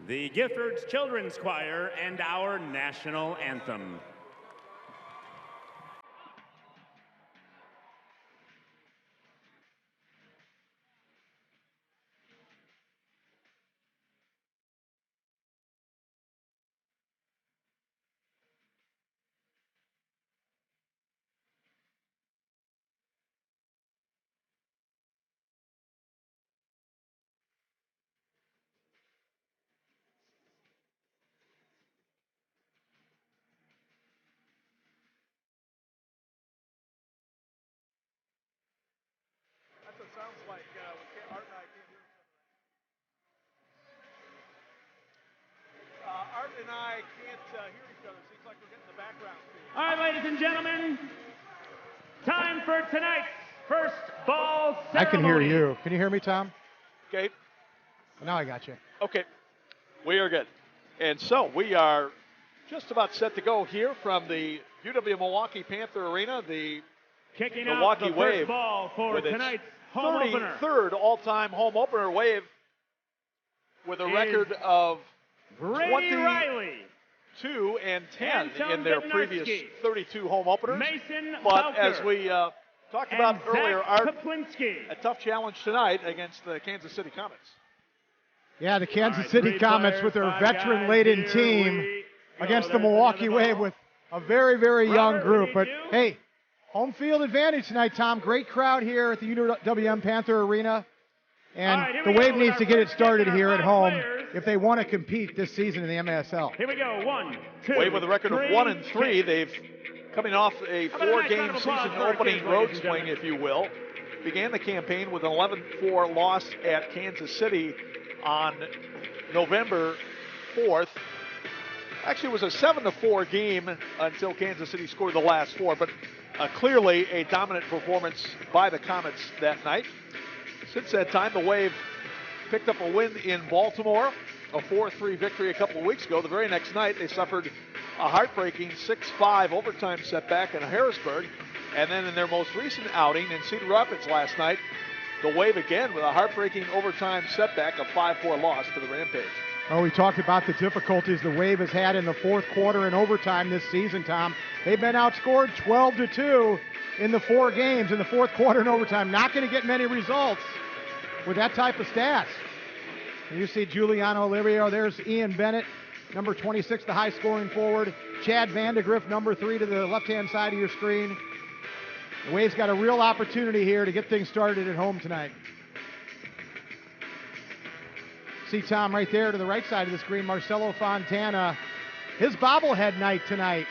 the Giffords Children's Choir, and our national anthem. That's what it sounds like. Art and I can't hear each other. Art and I can't hear each other. Seems like we're getting the background feed. All right, ladies and gentlemen, time for tonight's first ball ceremony. I can hear you. Can you hear me, Tom? Okay. Now I got you. Okay. We are good. And so we are just about set to go here from the UW Milwaukee Panther Arena, the Kicking Milwaukee off the Wave first ball for with its tonight's home opener. 33rd all-time home opener. Wave with a record of Brady Riley, 22 and 10 Anton in their Bednarski, previous 32 home openers. Mason But Bowker, as we talked about and earlier, Zach Art, Kaplinski. a tough challenge tonight against the Kansas City Comets. Yeah, the Kansas All right, City three Comets players, with their five veteran-laden guys. team Here we go. against the There's Milwaukee another Wave ball. with a very, very young Robert, group. But 32. hey, home field advantage tonight, Tom. Great crowd here at the UWM Panther Arena. And All right, here the we go Wave with needs our to get it first started kick and here our at five home players. if they want to compete this season in the MASL. Here we go. 1, 2, Wave with a record of 1 and 3. kick. They've coming off a How about a nice round four-game of applause season for our opening kids, road ladies and swing, gentlemen. if you will. Began the campaign with an 11-4 loss at Kansas City on November 4th. Actually, it was a 7-4 game until Kansas City scored the last 4, but clearly a dominant performance by the Comets that night. Since that time, the Wave picked up a win in Baltimore, a 4-3 victory a couple of weeks ago. The very next night, they suffered a heartbreaking 6-5 overtime setback in Harrisburg. And then in their most recent outing in Cedar Rapids last night, the Wave again with a heartbreaking overtime setback, a 5-4 loss to the Rampage. Oh, we talked about the difficulties the Wave has had in the fourth quarter and overtime this season, Tom. They've been outscored 12-2 in the 4 games in the fourth quarter and overtime. Not going to get many results with that type of stats. And you see Giuliano Oliviero, there's Ian Bennett, number 26, the high-scoring forward. Chad Vandegrift, number 3 to the left-hand side of your screen. The Wave's got a real opportunity here to get things started at home tonight. See Tom right there to the right side of the screen, Marcelo Fontana, his bobblehead night tonight.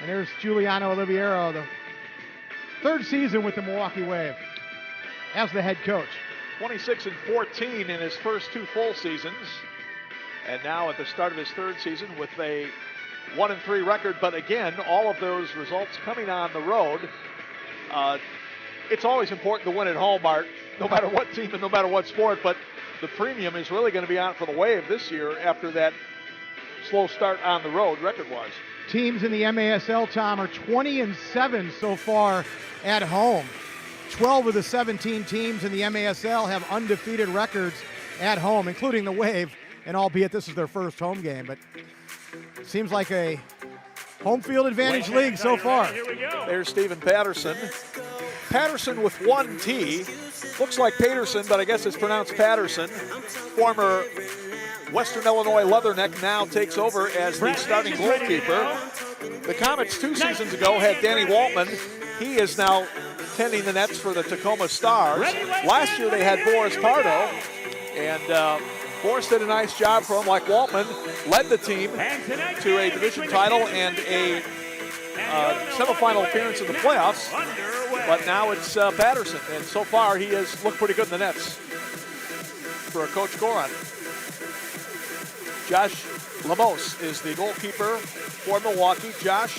And there's Giuliano Oliviero, the 3rd season with the Milwaukee Wave as the head coach. 26 and 14 in his first 2 full seasons. And now at the start of his 3rd season with a 1-3 record. But again, all of those results coming on the road. It's always important to win at home, Art, no matter what team and no matter what sport. But the premium is really going to be on for the Wave this year after that slow start on the road record-wise. Teams in the MASL, Tom, are 20-7 so far at home. 12 of the 17 teams in the MASL have undefeated records at home, including the Wave, and albeit this is their first home game, but it seems like a home field advantage league so far. Here we go. There's Stephen Patterson. Patterson with 1 T. Looks like Paterson, but I guess it's pronounced Patterson. Former Western Illinois Leatherneck now takes over as the starting goalkeeper. The Comets 2 seasons ago had Danny Waltman. He is now tending the nets for the Tacoma Stars. Last year they had Boris Pardo, and Boris did a nice job for him, like Waltman, led the team to a division title and a semifinal appearance in the playoffs. But now it's Patterson, and so far he has looked pretty good in the nets for Coach Goron. Josh Lemos is the goalkeeper for Milwaukee. Josh,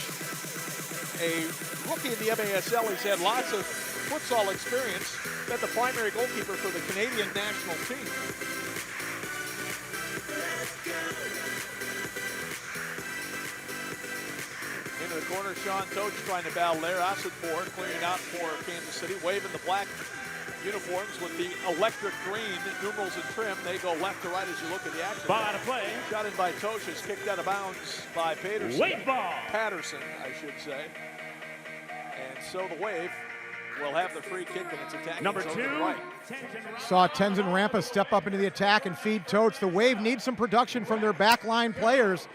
a rookie in the MASL, he's had lots of futsal experience, been the primary goalkeeper for the Canadian national team. Into the corner, Sean Toach trying to battle there. Asadpour clearing out for Kansas City. Wave in the black uniforms with the electric green numerals and trim. They go left to right as you look at the action. Ball out of play. Shot in by Tosh is kicked out of bounds by Peterson. Wave ball. Patterson, I should say. And so the Wave will have the free kick and it's attacking. Number 2. Right. Saw Tenzin Rampa step up into the attack and feed Totes. The Wave needs some production from their backline players.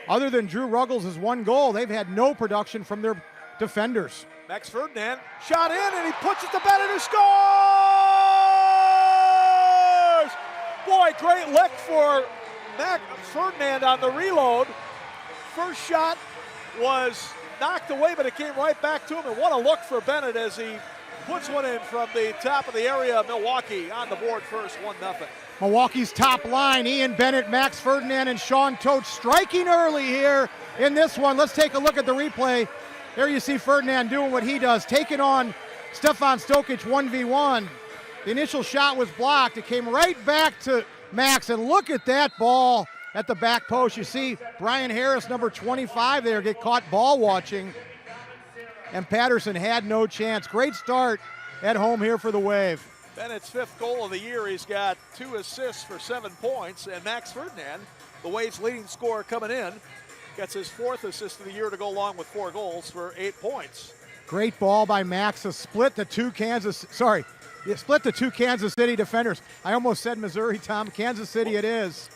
Other than Drew Ruggles' one goal, they've had no production from their defenders. Max Ferdinand shot in and he puts it to Bennett who scores! Boy, great lick for Max Ferdinand on the reload. First shot was knocked away, but it came right back to him. And what a look for Bennett as he puts one in from the top of the area. Milwaukee on the board first, 1-0. Milwaukee's top line, Ian Bennett, Max Ferdinand, and Sean Totes striking early here in this one. Let's take a look at the replay. There you see Ferdinand doing what he does, taking on Stefan Stokic 1v1. The initial shot was blocked. It came right back to Max, and look at that ball at the back post. You see Brian Harris, number 25 there, get caught ball watching, and Patterson had no chance. Great start at home here for the Wave. Bennett's 5th goal of the year. He's got 2 assists for 7 points, and Max Ferdinand, the Wave's leading scorer coming in, gets his 4th assist of the year to go along with 4 goals for 8 points. Great ball by Max to split the two Kansas City defenders. I almost said Missouri, Tom. Kansas City it is.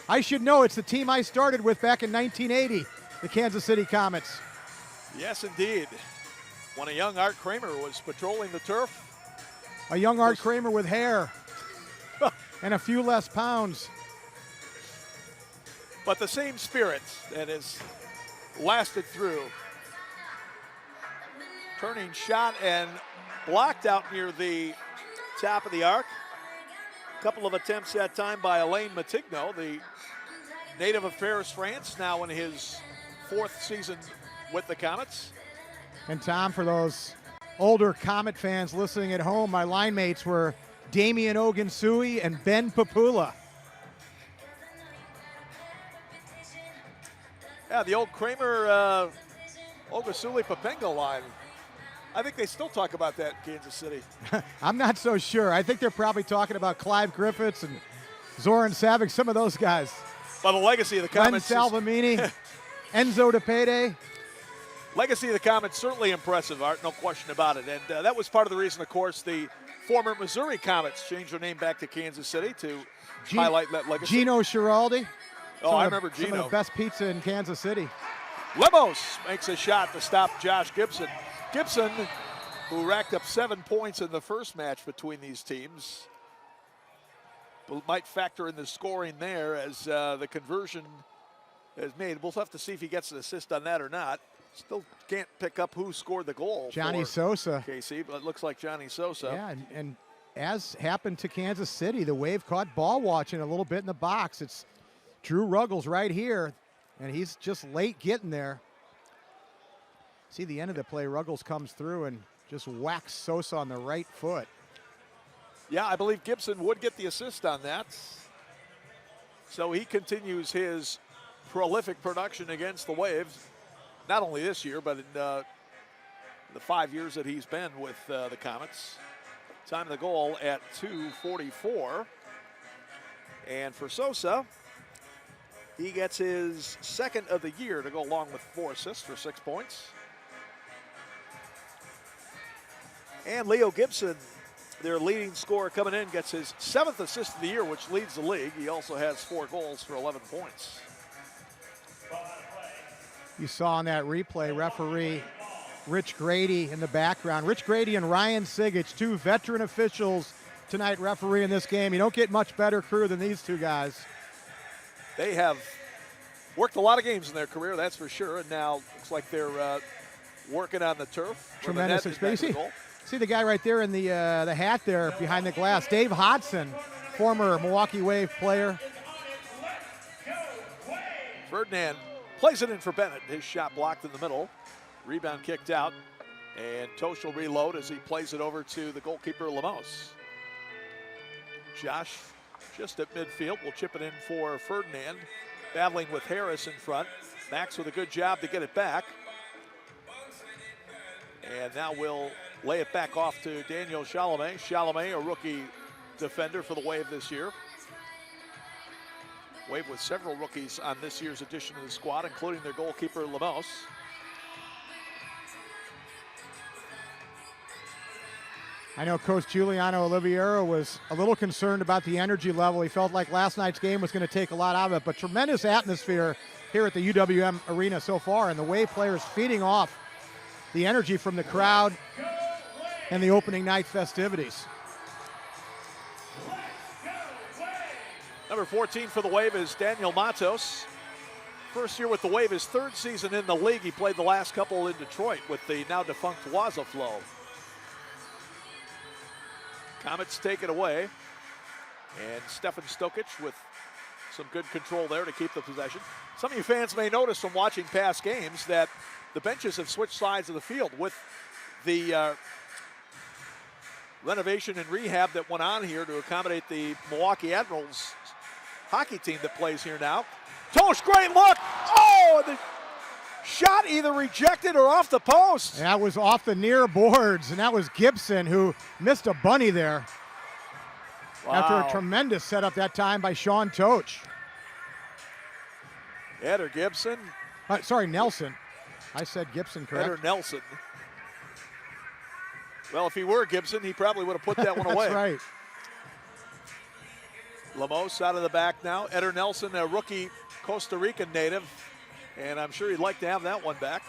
I should know, it's the team I started with back in 1980, the Kansas City Comets. Yes, indeed. When a young Art Kramer was patrolling the turf. A young Art Kramer with hair and a few less pounds. But the same spirit that has lasted through. Turning shot and blocked out near the top of the arc. A couple of attempts that time by Alain Matigno, the native of Paris, France, now in his 4th season with the Comets. And Tom, for those older Comet fans listening at home, my line mates were Damian Ogunsui and Ben Papula. Yeah, the old Kramer, Ogunsui Papenga line. I think they still talk about that in Kansas City. I'm not so sure. I think they're probably talking about Clive Griffiths and Zoran Savic, some of those guys. Well, the legacy of the Comets. Glenn Salvamini, Enzo DePede. Legacy of the Comets, certainly impressive, Art, no question about it. And that was part of the reason, of course, the former Missouri Comets changed their name back to Kansas City to highlight that legacy. Gino Schiraldi. Oh, I remember Gino. Some of the best pizza in Kansas City. Lemos makes a shot to stop Josh Gibson. Gibson, who racked up 7 points in the first match between these teams, might factor in the scoring there as the conversion is made. We'll have to see if he gets an assist on that or not. Still can't pick up who scored the goal. Johnny Sosa. KC, but it looks like Johnny Sosa. Yeah, and as happened to Kansas City, the Wave caught ball watching a little bit in the box. It's Drew Ruggles right here, and he's just late getting there. See the end of the play, Ruggles comes through and just whacks Sosa on the right foot. Yeah, I believe Gibson would get the assist on that. So he continues his prolific production against the Waves. Not only this year, but in the 5 years that he's been with the Comets. Time of the goal at 2:44. And for Sosa, he gets his 2nd of the year to go along with 4 assists for 6 points. And Leo Gibson, their leading scorer coming in, gets his 7th assist of the year, which leads the league. He also has 4 goals for 11 points. You saw on that replay, referee Rich Grady in the background. Rich Grady and Ryan Sigich, 2 veteran officials tonight refereeing this game. You don't get much better crew than these 2 guys. They have worked a lot of games in their career, that's for sure, and now looks like they're working on the turf. Tremendous experience. See the guy right there in the hat there behind the glass, Dave Hodson, former Milwaukee Wave player. Ferdinand plays it in for Bennett. His shot blocked in the middle. Rebound kicked out. And Tosh will reload as he plays it over to the goalkeeper, Lemos. Josh just at midfield will chip it in for Ferdinand. Battling with Harris in front. Max with a good job to get it back. And now will lay it back off to Daniel Chalamet. Chalamet, a rookie defender for the Wave this year. Wave with several rookies on this year's edition of the squad, including their goalkeeper, Lemos. I know Coach Giuliano Oliviero was a little concerned about the energy level. He felt like last night's game was going to take a lot out of it, but tremendous atmosphere here at the UWM Arena so far, and the Wave players feeding off the energy from the crowd and the opening night festivities. Number 14 for the Wave is Daniel Matos. First year with the Wave, his third season in the league. He played the last couple in Detroit with the now defunct Waza Flow. Comets take it away. And Stefan Stokic with some good control there to keep the possession. Some of you fans may notice from watching past games that the benches have switched sides of the field with the renovation and rehab that went on here to accommodate the Milwaukee Admirals hockey team that plays here now. Tosh, great look! Oh, the shot either rejected or off the post. That was off the near boards, and that was Gibson who missed a bunny there. Wow. After a tremendous setup that time by Sean Toch. Eder Gibson. Sorry, Nelson. I said Gibson, correct? Eder Nelson. Well, if he were Gibson, he probably would have put that one away. That's right. Lemos out of the back now. Eder Nelson, a rookie Costa Rican native, and I'm sure he'd like to have that one back.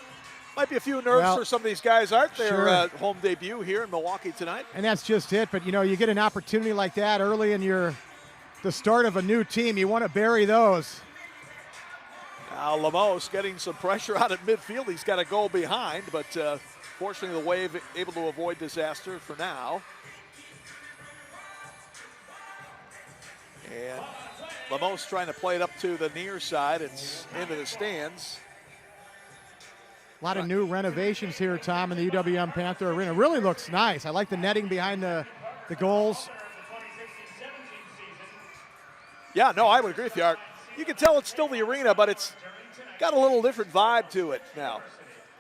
Might be a few nerves for some of these guys, aren't there? Sure. Home debut here in Milwaukee tonight. And that's just it, but you get an opportunity like that early in the start of a new team. You want to bury those. Now Lemos getting some pressure out at midfield. He's got a goal behind, but fortunately the Wave able to avoid disaster for now. And Lemos trying to play it up to the near side. It's into the stands. A lot of new renovations here, Tom, in the UWM Panther Arena. Really looks nice. I like the netting behind the goals. Yeah, no, I would agree with you, Art. You can tell it's still the arena, but it's got a little different vibe to it now.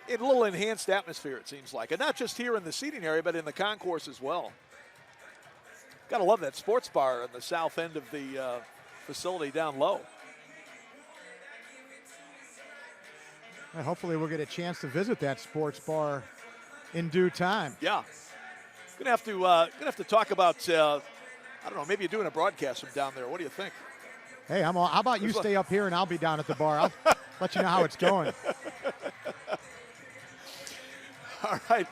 A little enhanced atmosphere, it seems like. And not just here in the seating area, but in the concourse as well. Gotta love that sports bar on the south end of the facility down low. And hopefully we'll get a chance to visit that sports bar in due time. Yeah. Gonna have to talk about, I don't know, maybe you're doing a broadcast from down there. What do you think? Hey, how about you stay up here and I'll be down at the bar. I'll let you know how it's going. All right.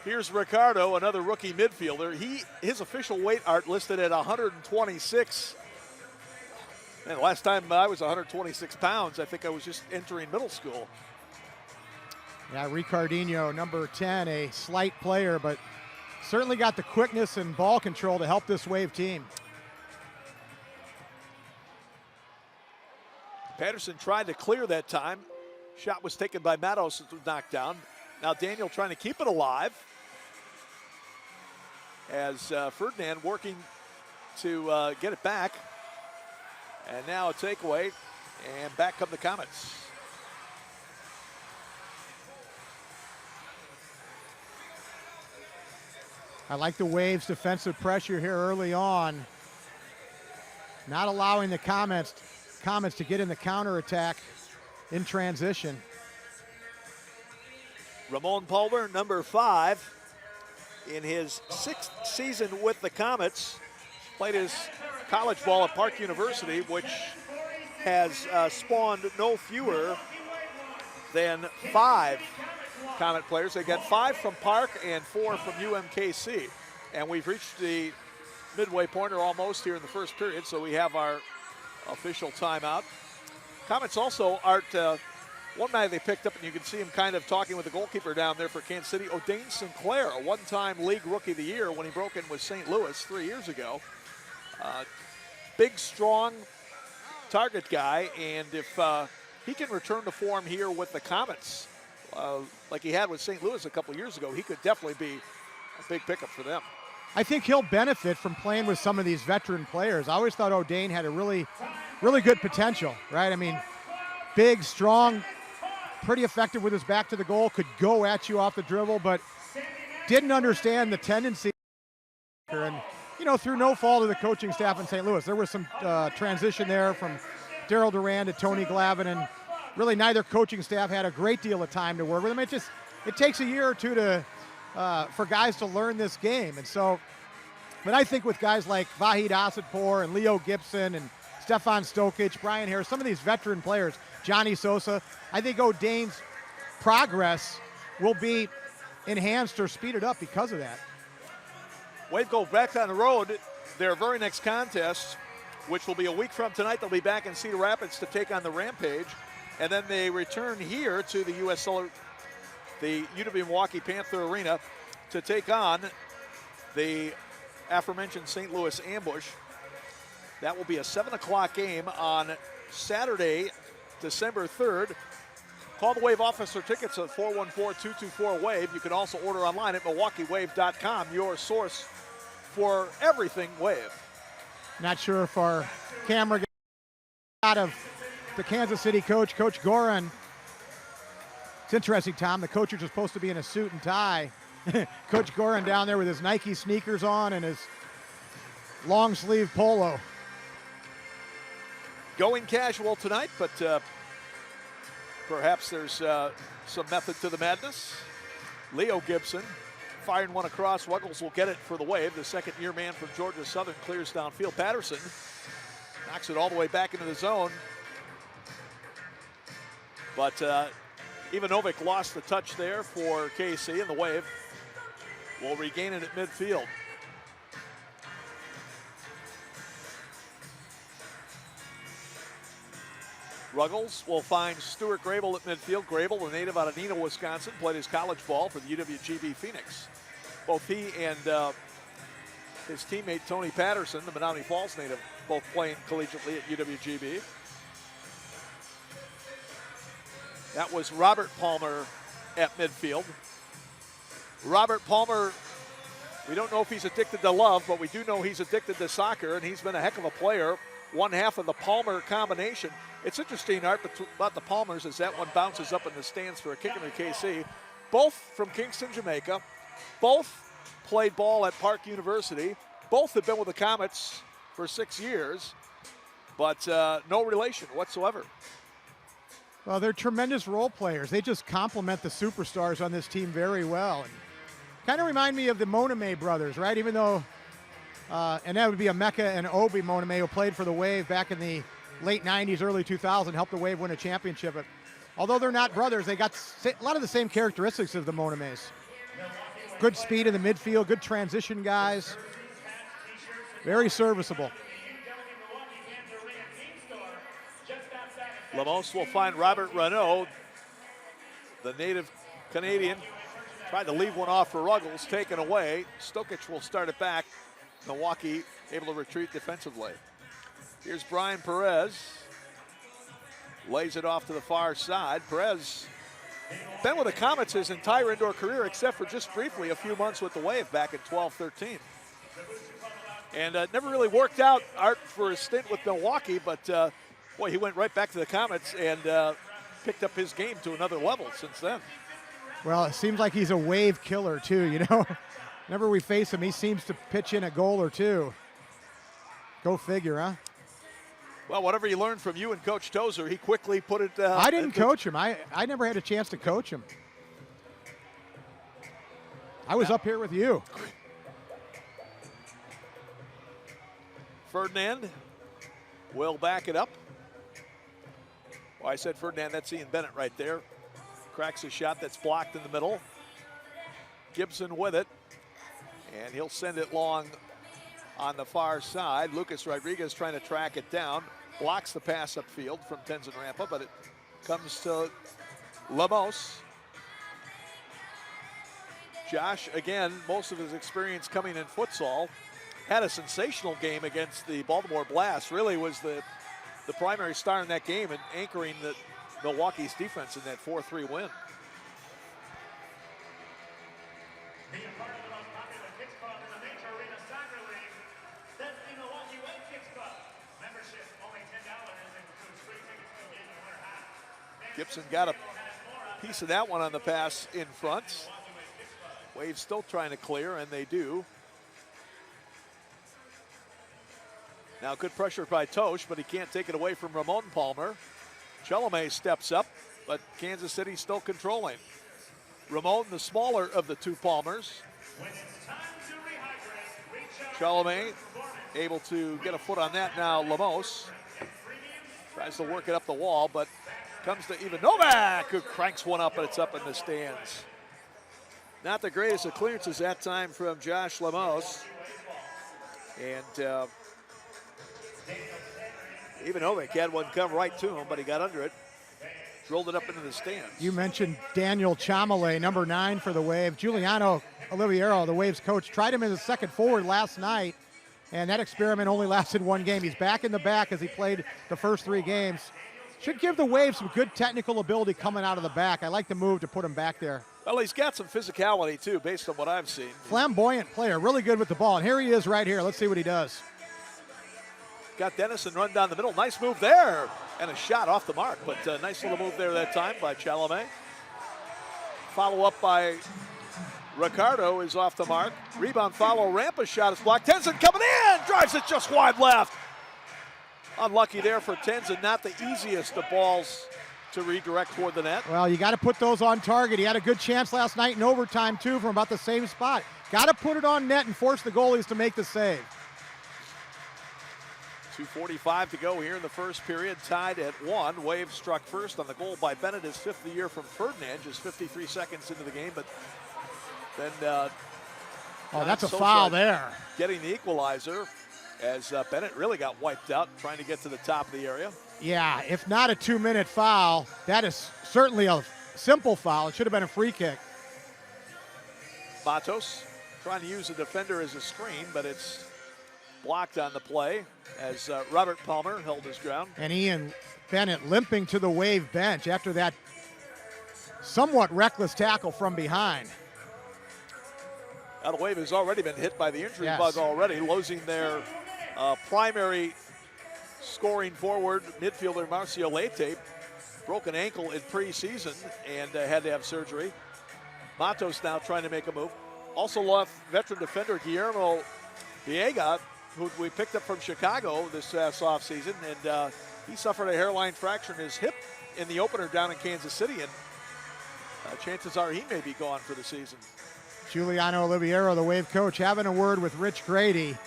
Here's Ricardo, another rookie midfielder. His official weight, Art, listed at 126. And last time I was 126 pounds, I think I was just entering middle school. Yeah, Ricardinho, number 10, a slight player, but certainly got the quickness and ball control to help this Wave team. Patterson tried to clear that time. Shot was taken by Matos, it was knocked down. Now Daniel trying to keep it alive as Ferdinand working to get it back. And now a takeaway, and back come the Comets. I like the Waves' defensive pressure here early on. Not allowing the Comets to get in the counterattack in transition. Ramon Palmer, number 5, in his 6th season with the Comets. Played his college ball at Park University, which has spawned no fewer than 5 Comet players. They got 5 from Park and 4 from UMKC. And we've reached the midway pointer almost here in the first period, so we have our official timeout. Comets also, Art, one night they picked up, and you can see him kind of talking with the goalkeeper down there for Kansas City, O'Dane Sinclair, a one-time league rookie of the year when he broke in with St. Louis 3 years ago. Big, strong target guy, and if he can return to form here with the Comets, like he had with St. Louis a couple years ago, he could definitely be a big pickup for them. I think he'll benefit from playing with some of these veteran players. I always thought O'Dane had a really, really good potential, right? I mean, big, strong, pretty effective with his back to the goal, could go at you off the dribble, but didn't understand the tendency. And, you know, through no fault of the coaching staff in St. Louis, there was some transition there from Daryl Duran to Tony Glavin, and really neither coaching staff had a great deal of time to work with them. It takes a year or two to for guys to learn this game. And so, but I think with guys like Vahid Asadpour and Leo Gibson and Stefan Stokic, Brian Harris, some of these veteran players, Johnny Sosa, I think O'Dane's progress will be enhanced or speeded up because of that. Wave go back on the road. Their very next contest, which will be a week from tonight, they'll be back in Cedar Rapids to take on the Rampage. And then they return here to the the UW Milwaukee Panther Arena to take on the aforementioned St. Louis Ambush. That will be a 7 o'clock game on Saturday, December 3rd. Call the Wave office for tickets at 414-224-WAVE. You can also order online at MilwaukeeWave.com, your source for everything Wave. Not sure if our camera got out of the Kansas City coach, Coach Goran. It's interesting, Tom. The coaches are supposed to be in a suit and tie. Coach Goran down there with his Nike sneakers on and his long sleeve polo. Going casual tonight, but perhaps there's some method to the madness. Leo Gibson firing one across. Ruggles will get it for the Wave. The second-year man from Georgia Southern clears downfield. Patterson knocks it all the way back into the zone. But Ivanovic lost the touch there for KC, and the Wave will regain it at midfield. Ruggles will find Stuart Grable at midfield. Grable, a native out of Neenah, Wisconsin, played his college ball for the UWGB Phoenix. Both he and his teammate Tony Patterson, the Menominee Falls native, both playing collegiately at UWGB. That was Robert Palmer at midfield. Robert Palmer, we don't know if he's addicted to love, but we do know he's addicted to soccer, and he's been a heck of a player. One half of the Palmer combination. It's interesting, Art, about the Palmers as that one bounces up in the stands for a kick into KC. Both from Kingston, Jamaica. Both played ball at Park University. Both have been with the Comets for 6 years, but no relation whatsoever. Well, they're tremendous role players. They just complement the superstars on this team very well. And kind of remind me of the Moname brothers, right? Even though, and that would be Emeka and Obi Moname, who played for the Wave back in the late 90s, early 2000, helped the Wave win a championship. But although they're not brothers, they got a lot of the same characteristics of the Monames. Good speed in the midfield, good transition guys. Very serviceable. Lemos will find Robert Renaud, the native Canadian. Tried to leave one off for Ruggles, taken away. Stokic will start it back. Milwaukee able to retreat defensively. Here's Brian Perez. Lays it off to the far side. Perez been with the Comets his entire indoor career, except for just briefly a few months with the Wave back in 12-13. And never really worked out, Art, for his stint with Milwaukee, but boy, he went right back to the Comets and picked up his game to another level since then. Well, it seems like he's a Wave killer too, you know. Whenever we face him, he seems to pitch in a goal or two. Go figure, huh? Well, whatever you learned from you and Coach Tozer, he quickly put it. I didn't coach him. I never had a chance to coach him. I was up here with you. Ferdinand will back it up. Well, I said Ferdinand, that's Ian Bennett right there. Cracks a shot that's blocked in the middle. Gibson with it, and he'll send it long on the far side. Lucas Rodriguez trying to track it down. Blocks the pass upfield from Tenzin Rampa, but it comes to Lemos. Josh, again, most of his experience coming in futsal, had a sensational game against the Baltimore Blast. Really was the primary star in that game and anchoring the Milwaukee's defense in that 4-3 win. Being a part of the most popular Kicks Club in the Major Arena Soccer League, that's the Milwaukee Wave Kicks Club. Membership only $10 and includes free tickets to the game no matter how. Gibson got a piece of that one on the pass in front. Wave still trying to clear, and they do. Now good pressure by Tosh, but he can't take it away from Ramon Palmer. Chalame steps up, but Kansas City still controlling. Ramon, the smaller of the two Palmers. Chalame able to get a foot on that now. Lemos tries to work it up the wall, but comes to even Novak, who cranks one up, and it's up in the stands. Not the greatest of clearances that time from Josh Lemos. And even Novak had one come right to him, but he got under it. Drilled it up into the stands. You mentioned Daniel Chamale, number 9 for the Wave. Giuliano Oliviero, the Wave's coach, tried him as a second forward last night, and that experiment only lasted one game. He's back in the back as he played the first 3 games. Should give the Wave some good technical ability coming out of the back. I like the move to put him back there. Well, he's got some physicality, too, based on what I've seen. Flamboyant player, really good with the ball. And here he is right here. Let's see what he does. Got Dennison run down the middle. Nice move there. And a shot off the mark, but a nice little move there that time by Chalame. Follow up by Ricardo is off the mark. Rebound follow, Rampa's shot is blocked. Tenzin coming in, drives it just wide left. Unlucky there for Tenzin, not the easiest of balls to redirect toward the net. Well, you got to put those on target. He had a good chance last night in overtime, too, from about the same spot. Got to put it on net and force the goalies to make the save. 2:45 to go here in the first period, tied at 1. Wave struck first on the goal by Bennett, his 5th of the year from Ferdinand, just 53 seconds into the game, but then that's a foul there. Getting the equalizer as Bennett really got wiped out trying to get to the top of the area. Yeah, if not a 2-minute foul, that is certainly a simple foul. It should have been a free kick. Matos trying to use the defender as a screen, but it's blocked on the play as Robert Palmer held his ground. And Ian Bennett limping to the Wave bench after that somewhat reckless tackle from behind. Now the Wave has already been hit by the injury bug already, losing their primary scoring forward, midfielder Marcio Leite, broken ankle in preseason and had to have surgery. Matos now trying to make a move. Also lost veteran defender Guillermo Viega, who we picked up from Chicago this offseason, and he suffered a hairline fracture in his hip in the opener down in Kansas City, and chances are he may be gone for the season. Giuliano Oliviero, the Wave coach, having a word with Rich Grady,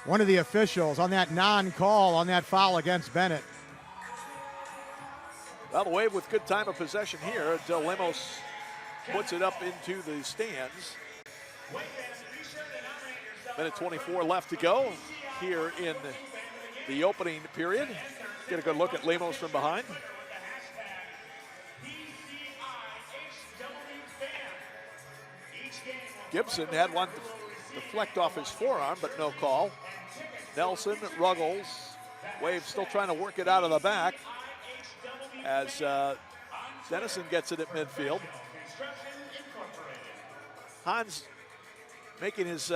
one of the officials, on that non-call on that foul against Bennett. Well, the Wave with good time of possession here until Lemos puts it up into the stands. Minute 24 left to go here in the opening period. Get a good look at Lemos from behind. Gibson had one deflect off his forearm, but no call. Nelson, Ruggles, Wave still trying to work it out of the back as Dennison gets it at midfield. Hans making his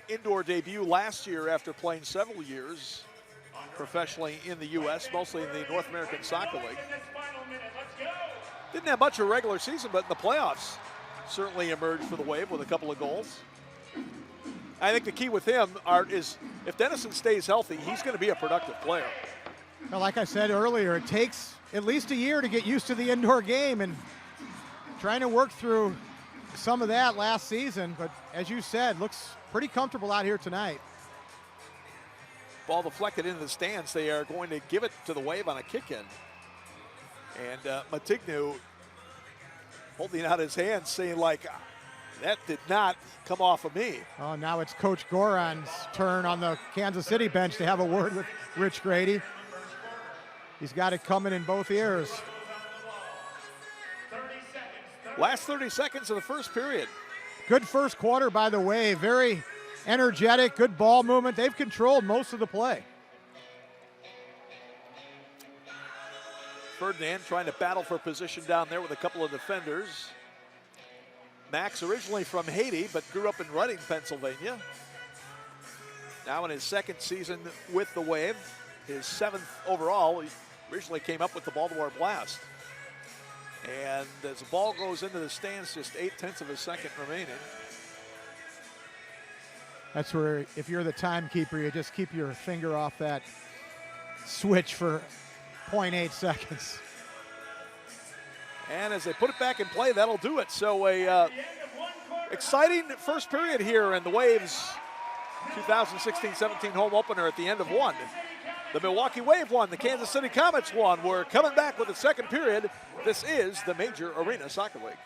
indoor debut last year after playing several years professionally in the U.S., mostly in the North American Soccer League. Didn't have much of a regular season, but in the playoffs certainly emerged for the Wave with a couple of goals. I think the key with him, Art, is if Dennison stays healthy, he's going to be a productive player. Well, like I said earlier, it takes at least a year to get used to the indoor game, and trying to work through some of that last season, but as you said, looks pretty comfortable out here tonight. Ball deflected into the stands. They are going to give it to the Wave on a kick-in. And Matignu holding out his hands saying, like, that did not come off of me. Oh, now it's Coach Goran's turn on the Kansas City bench to have a word with Rich Grady. He's got it coming in both ears. Last 30 seconds of the first period. Good first quarter by the Wave. Very energetic, good ball movement. They've controlled most of the play. Ferdinand trying to battle for position down there with a couple of defenders. Max originally from Haiti, but grew up in Reading, Pennsylvania. Now in his second season with the Wave, his 7th overall. He originally came up with the Baltimore Blast. And as the ball goes into the stands, just 0.8 of a second remaining. That's where, if you're the timekeeper, you just keep your finger off that switch for 0.8 seconds. And as they put it back in play, that'll do it. So a exciting first period here in the Waves 2016-17 home opener at the end of one. The Milwaukee Wave won, the Kansas City Comets won. We're coming back with the second period. This is the Major Arena Soccer League.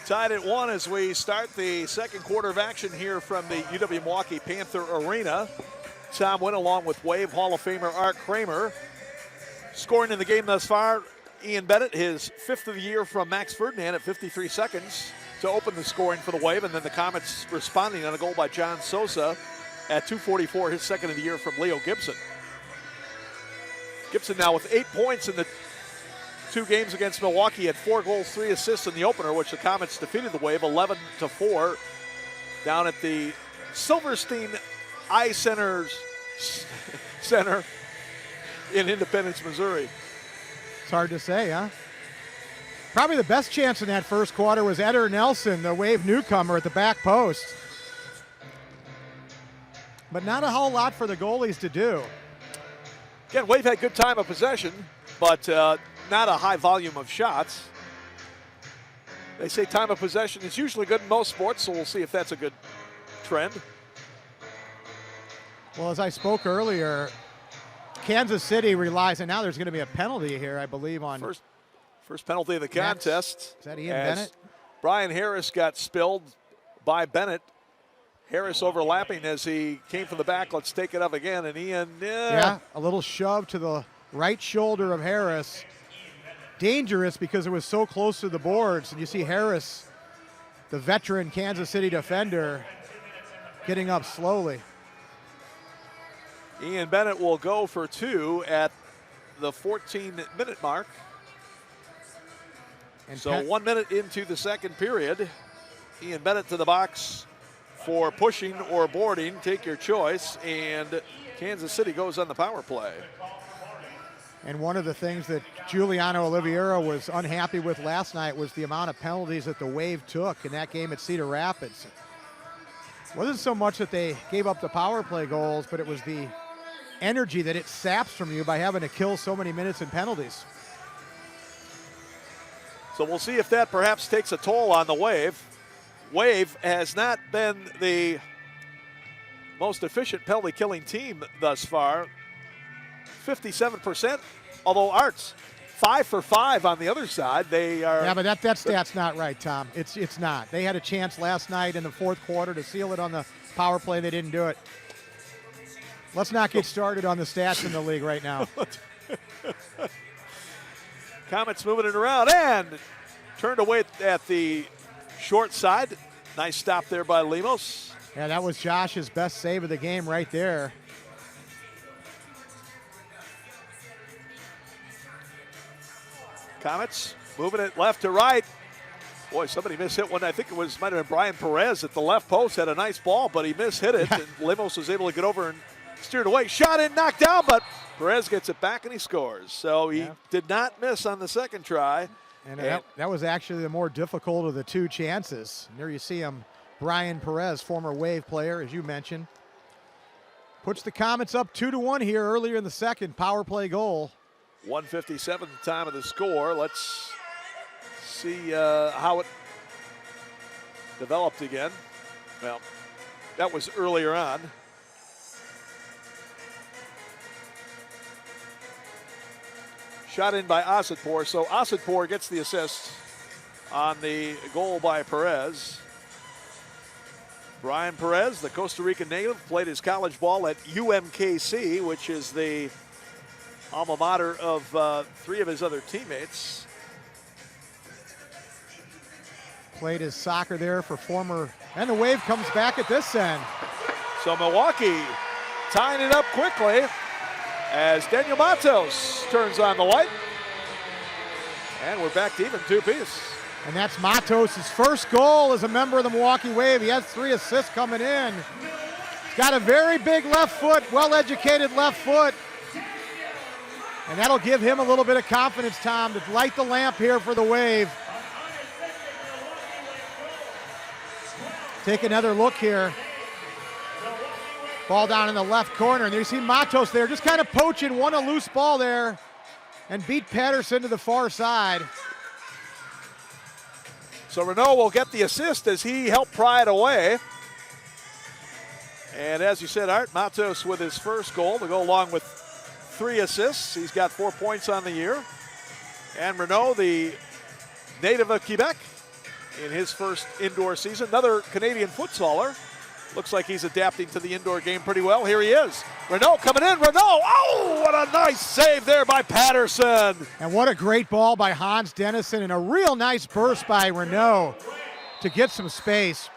Tied at 1 as we start the second quarter of action here from the UW-Milwaukee Panther Arena. Tom Wynn along with Wave Hall of Famer Art Kramer. Scoring in the game thus far, Ian Bennett, his 5th of the year from Max Ferdinand at 53 seconds to open the scoring for the Wave, and then the Comets responding on a goal by John Sosa at 2:44, his 2nd of the year from Leo Gibson. Gibson now with 8 points in the 2 games against Milwaukee, had 4 goals, 3 assists in the opener, which the Comets defeated the Wave 11-4 down at the Silverstein Eye Center in Independence, Missouri. It's hard to say, huh? Probably the best chance in that first quarter was Eder Nelson, the Wave newcomer, at the back post. But not a whole lot for the goalies to do. Again, Wave had good time of possession, but not a high volume of shots. They say time of possession is usually good in most sports, so we'll see if that's a good trend. Well, as I spoke earlier, Kansas City relies, and now there's going to be a penalty here, I believe, on first penalty of the contest. Is that Ian Bennett? Brian Harris got spilled by Bennett. Harris overlapping as he came from the back. Let's take it up again, and Ian, yeah, a little shove to the right shoulder of Harris. Dangerous because it was so close to the boards, and you see Harris, the veteran Kansas City defender, getting up slowly. Ian Bennett will go for 2 at the 14-minute mark. And so 1 minute into the second period, Ian Bennett to the box for pushing or boarding, take your choice, and Kansas City goes on the power play. And one of the things that Giuliano Oliveira was unhappy with last night was the amount of penalties that the Wave took in that game at Cedar Rapids. It wasn't so much that they gave up the power play goals, but it was the energy that it saps from you by having to kill so many minutes in penalties. So we'll see if that perhaps takes a toll on the Wave. Wave has not been the most efficient penalty killing team thus far. 57%, although Arts 5 for 5 on the other side. They are. Yeah, but that stat's not right, Tom. It's not. They had a chance last night in the fourth quarter to seal it on the power play. They didn't do it. Let's not get started on the stats in the league right now. Comets moving it around and turned away at the short side. Nice stop there by Lemos. Yeah, that was Josh's best save of the game right there. Comets moving it left to right. Boy, somebody mishit one. I think it might have been Brian Perez at the left post. Had a nice ball, but he mishit it. And Lemos was able to get over and steer it away. Shot in, knocked down, but Perez gets it back and he scores. So he did not miss on the second try. And that was actually the more difficult of the two chances. And there you see him, Brian Perez, former Wave player, as you mentioned. Puts the Comets up 2-1 here earlier in the second, power play goal. 1:57 the time of the score. Let's see how it developed again. Well, that was earlier on. Shot in by Asadpour. So Asadpour gets the assist on the goal by Perez. Brian Perez, the Costa Rican native, played his college ball at UMKC, which is the alma mater of 3 of his other teammates. Played his soccer there for and the Wave comes back at this end. So Milwaukee tying it up quickly as Daniel Matos turns on the light. And we're back to even 2-piece. And that's Matos' first goal as a member of the Milwaukee Wave. He has 3 assists coming in. He's got a very big left foot, well-educated left foot. And that'll give him a little bit of confidence, Tom, to light the lamp here for the Wave. Take another look here. Ball down in the left corner. And you see Matos there just kind of poaching, won a loose ball there and beat Patterson to the far side. So Renault will get the assist as he helped pry it away. And as you said, Art, Matos with his first goal to go along with 3 assists. He's got 4 points on the year. And Renault, the native of Quebec, in his first indoor season. Another Canadian futsaler. Looks like he's adapting to the indoor game pretty well. Here he is. Renault coming in. Renault. Oh, what a nice save there by Patterson. And what a great ball by Hans Dennison and a real nice burst by Renault to get some space.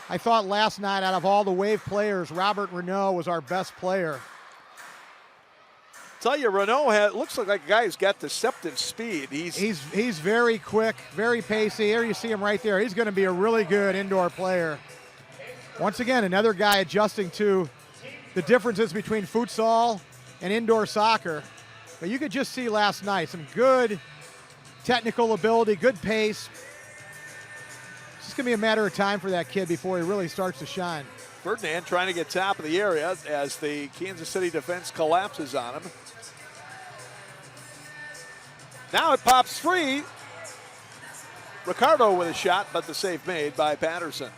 I thought last night out of all the Wave players, Robert Renault was our best player. Tell you, Renault looks like a guy who's got deceptive speed. He's very quick, very pacey. Here you see him right there. He's going to be a really good indoor player. Once again, another guy adjusting to the differences between futsal and indoor soccer. But you could just see last night some good technical ability, good pace. going to be a matter of time for that kid before he really starts to shine. Ferdinand trying to get top of the area as the Kansas City defense collapses on him. Now it pops free. Ricardo with a shot, but the save made by Patterson.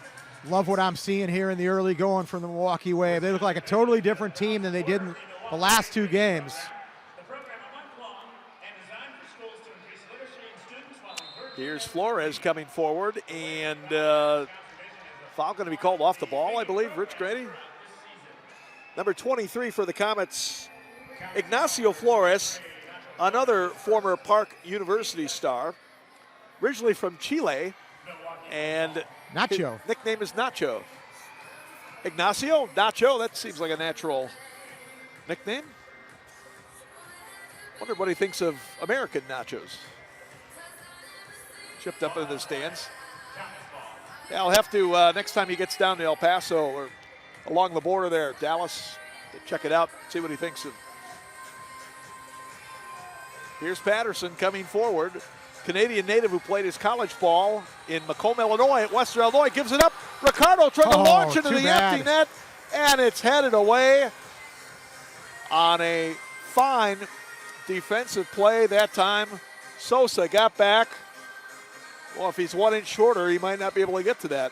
Love what I'm seeing here in the early going from the Milwaukee Wave. They look like a totally different team than they did in the last 2 games. Here's Flores coming forward, and foul going to be called off the ball, I believe. Rich Grady. Number 23 for the Comets, Ignacio Flores, another former Park University star, originally from Chile, and Nacho. his nickname is Nacho. Ignacio, Nacho, that seems like a natural nickname. Wonder what he thinks of American nachos. Chipped up in the stands. Yeah, I'll have to, next time he gets down to El Paso or along the border there, Dallas, check it out, see what he thinks of. Here's Patterson coming forward. Canadian native who played his college ball in Macomb, Illinois, at Western Illinois, gives it up. Ricardo trying to launch into the empty net, and it's headed away on a fine defensive play that time. Sosa got back. Well, if he's 1 inch shorter, he might not be able to get to that.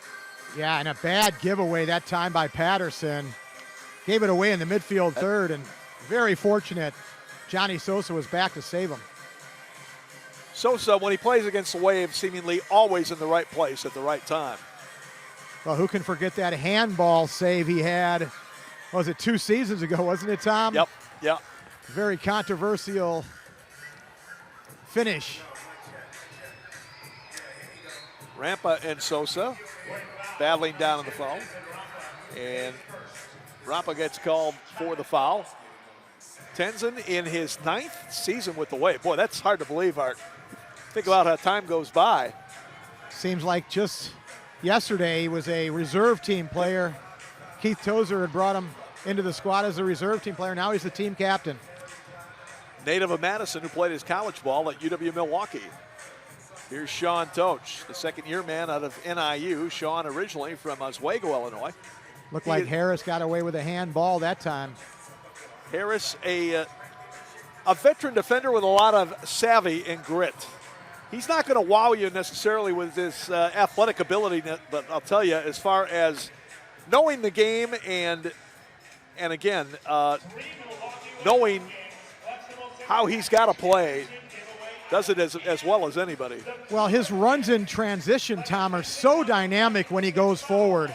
Yeah, and a bad giveaway that time by Patterson. Gave it away in the midfield third, and very fortunate Johnny Sosa was back to save him. Sosa, when he plays against the Wave, seemingly always in the right place at the right time. Well, who can forget that handball save he had, what was it, 2 seasons ago, wasn't it, Tom? Yep. Very controversial finish. Rampa and Sosa battling down in the foul. And Rampa gets called for the foul. Tenzin in his 9th season with the Wave. Boy, that's hard to believe, Art. Think about how time goes by. Seems like just yesterday he was a reserve team player. Keith Tozer had brought him into the squad as a reserve team player. Now he's the team captain. Native of Madison, who played his college ball at UW Milwaukee. Here's Sean Toach, the second-year man out of NIU. Sean originally from Oswego, Illinois. Looked like Harris got away with a handball that time. Harris, a veteran defender with a lot of savvy and grit. He's not going to wow you necessarily with his athletic ability, but I'll tell you, as far as knowing the game and again, knowing how he's got to play, does it as well as anybody. Well, his runs in transition, Tom, are so dynamic when he goes forward.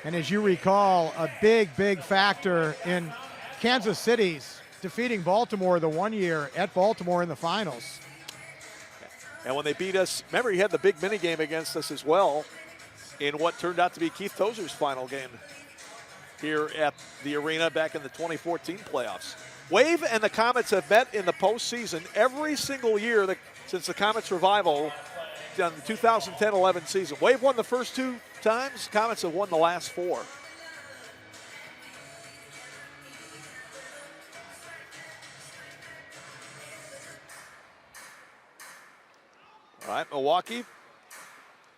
And as you recall, a big factor in Kansas City's defeating Baltimore the one year at Baltimore in the finals. And when they beat us, remember he had the big mini game against us as well in what turned out to be Keith Tozer's final game here at the arena back in the 2014 playoffs. Wave and the Comets have met in the postseason every single year since the Comets' revival in the 2010-11 season. Wave won the first 2 times. Comets have won the last 4. All right, Milwaukee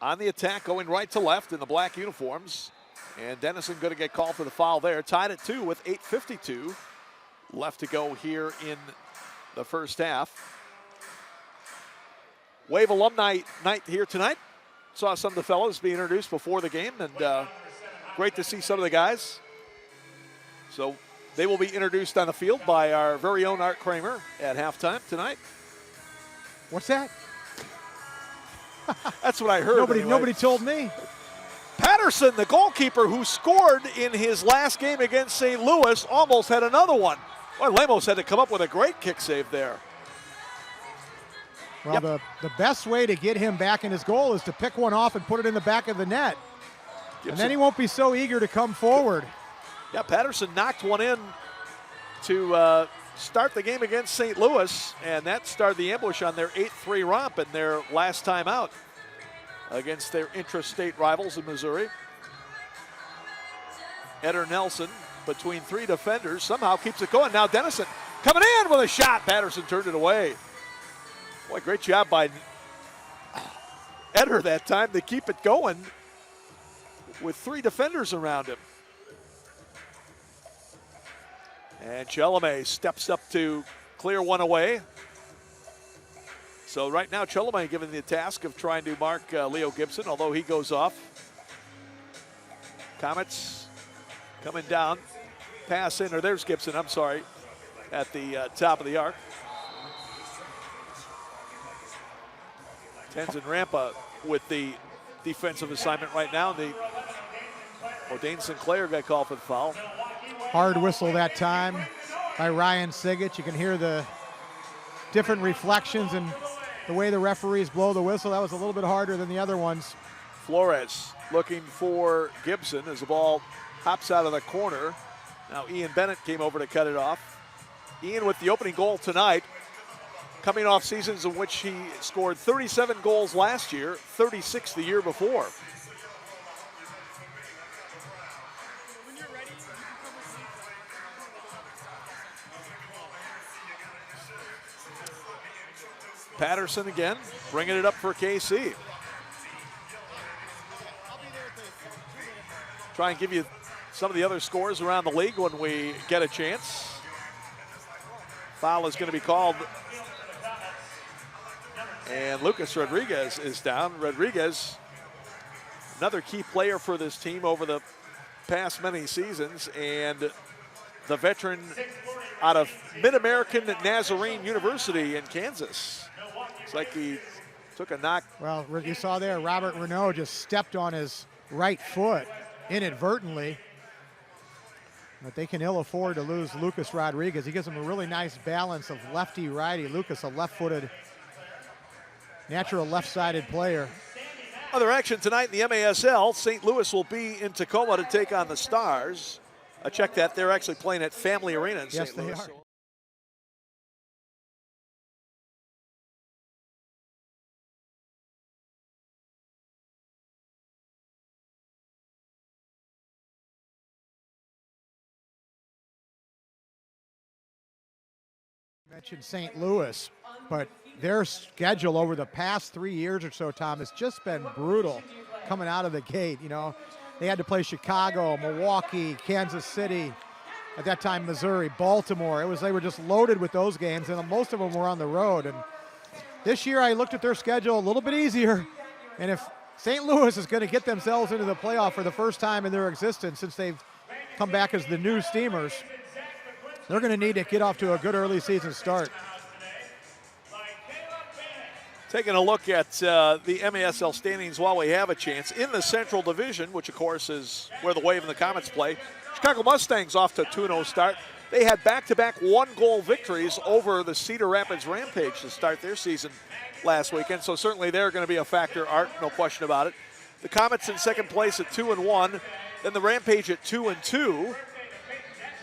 on the attack, going right to left in the black uniforms. And Dennison going to get called for the foul there. Tied at 2 with 8:52 left to go here in the first half. Wave alumni night here tonight. Saw some of the fellows be introduced before the game, and great to see some of the guys. So they will be introduced on the field by our very own Art Kramer at halftime tonight. What's that? That's what I heard. Nobody told me. Patterson, the goalkeeper who scored in his last game against St. Louis, almost had another one. Boy, Lemos had to come up with a great kick save there. Well, the best way to get him back in his goal is to pick one off and put it in the back of the net. And then he won't be so eager to come forward. Yeah, Patterson knocked one in to start the game against St. Louis, and that started the ambush on their 8-3 romp in their last time out against their intrastate rivals in Missouri. Eder Nelson between 3 defenders somehow keeps it going. Now Dennison coming in with a shot. Patterson turned it away. Boy, great job by header that time to keep it going with 3 defenders around him. And Chelome steps up to clear one away. So right now, Chelome given the task of trying to mark Leo Gibson, although he goes off. Comets coming down. Pass in, or there's Gibson, I'm sorry, at the top of the arc. Tenzin Rampa with the defensive assignment right now. Dane Sinclair got called for the foul. Hard whistle that time by Ryan Siggett. You can hear the different reflections and the way the referees blow the whistle. That was a little bit harder than the other ones. Flores looking for Gibson as the ball hops out of the corner. Now Ian Bennett came over to cut it off. Ian with the opening goal tonight, coming off seasons in which he scored 37 goals last year, 36 the year before. Patterson again, bringing it up for KC. Try and give you some of the other scores around the league when we get a chance. Foul is going to be called. And Lucas Rodriguez is down. Rodriguez, another key player for this team over the past many seasons, and the veteran out of Mid-American Nazarene University in Kansas. It's like he took a knock. Well, you saw there, Robert Renaud just stepped on his right foot inadvertently. But they can ill afford to lose Lucas Rodriguez. He gives them a really nice balance of lefty-righty. Lucas, a left-footed, natural left-sided player. Other action tonight in the MASL. St. Louis will be in Tacoma to take on the Stars. I checked that. They're actually playing at Family Arena in St. Louis. Yes, they are. Mentioned St. Louis, but their schedule over the past 3 years or so, Tom, has just been brutal coming out of the gate. You know, they had to play Chicago, Milwaukee, Kansas City, at that time Missouri, Baltimore. They were just loaded with those games, and most of them were on the road. And this year I looked at their schedule a little bit easier, and if St. Louis is going to get themselves into the playoff for the first time in their existence since they've come back as the new Steamers, they're going to need to get off to a good early season start. Taking a look at the MASL standings while we have a chance. In the Central Division, which of course is where the Wave and the Comets play, Chicago Mustangs off to a 2-0 start. They had back-to-back one-goal victories over the Cedar Rapids Rampage to start their season last weekend, so certainly they're going to be a factor, Art, no question about it. The Comets in second place at 2-1, then the Rampage at 2-2.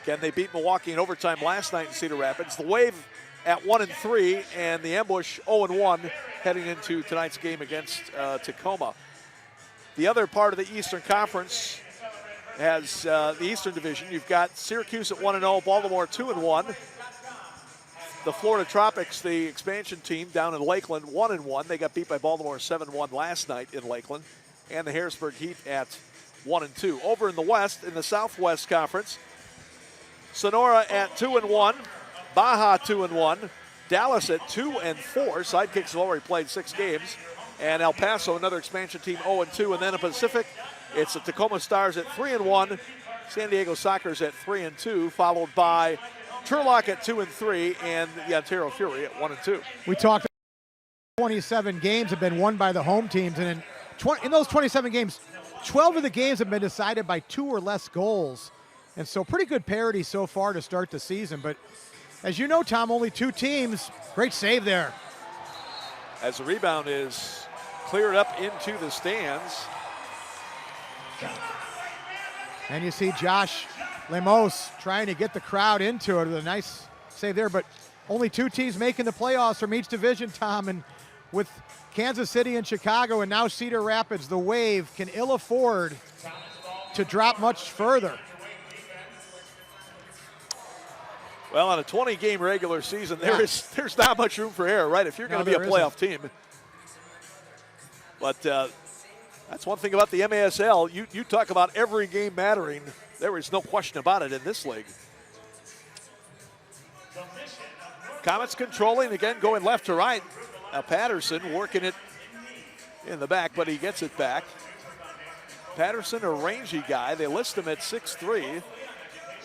Again, they beat Milwaukee in overtime last night in Cedar Rapids. The Wave at 1-3, and the Ambush 0-1 heading into tonight's game against Tacoma. The other part of the Eastern Conference has the Eastern Division. You've got Syracuse at 1-0, Baltimore 2-1. The Florida Tropics, the expansion team down in Lakeland, 1-1. They got beat by Baltimore 7-1 last night in Lakeland. And the Harrisburg Heat at 1-2. Over in the West, in the Southwest Conference, Sonora at 2-1, Baja 2-1, Dallas at 2-4. Sidekicks have already played 6 games. And El Paso, another expansion team, 0-2. And then in Pacific, it's the Tacoma Stars at 3-1, San Diego Sockers at 3-2, followed by Turlock at 2-3, and the Ontario Fury at 1-2. We talked 27 games have been won by the home teams, and in those 27 games, 12 of the games have been decided by 2 or less goals. And so pretty good parity so far to start the season. But as you know, Tom, only 2 teams. Great save there. As the rebound is cleared up into the stands. And you see Josh Lemos trying to get the crowd into it with a nice save there. But only 2 teams making the playoffs from each division, Tom. And with Kansas City and Chicago and now Cedar Rapids, the Wave can ill afford to drop much further. Well, on a 20-game regular season, there's not much room for error, right? If you're going to be a playoff team. But that's one thing about the MASL. You talk about every game mattering. There is no question about it in this league. Comets controlling, again, going left to right. Now Patterson working it in the back, but he gets it back. Patterson, a rangy guy. They list him at 6'3",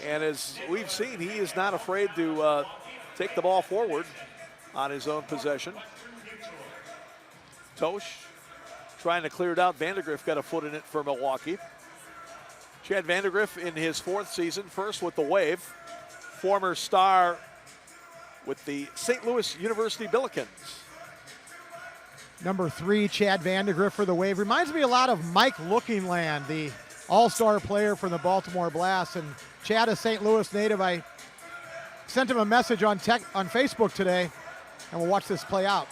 and as we've seen, he is not afraid to take the ball forward on his own possession. Tosh trying to clear it out. Vandegrift got a foot in it for Milwaukee. Chad Vandegrift in his 4th season, first with the Wave, former star with the St. Louis University Billikens. Number 3, Chad Vandegrift for the Wave. Reminds me a lot of Mike Lookingland, the all-star player from the Baltimore Blast. And Chad, a St. Louis native, I sent him a message on Facebook today, and we'll watch this play out.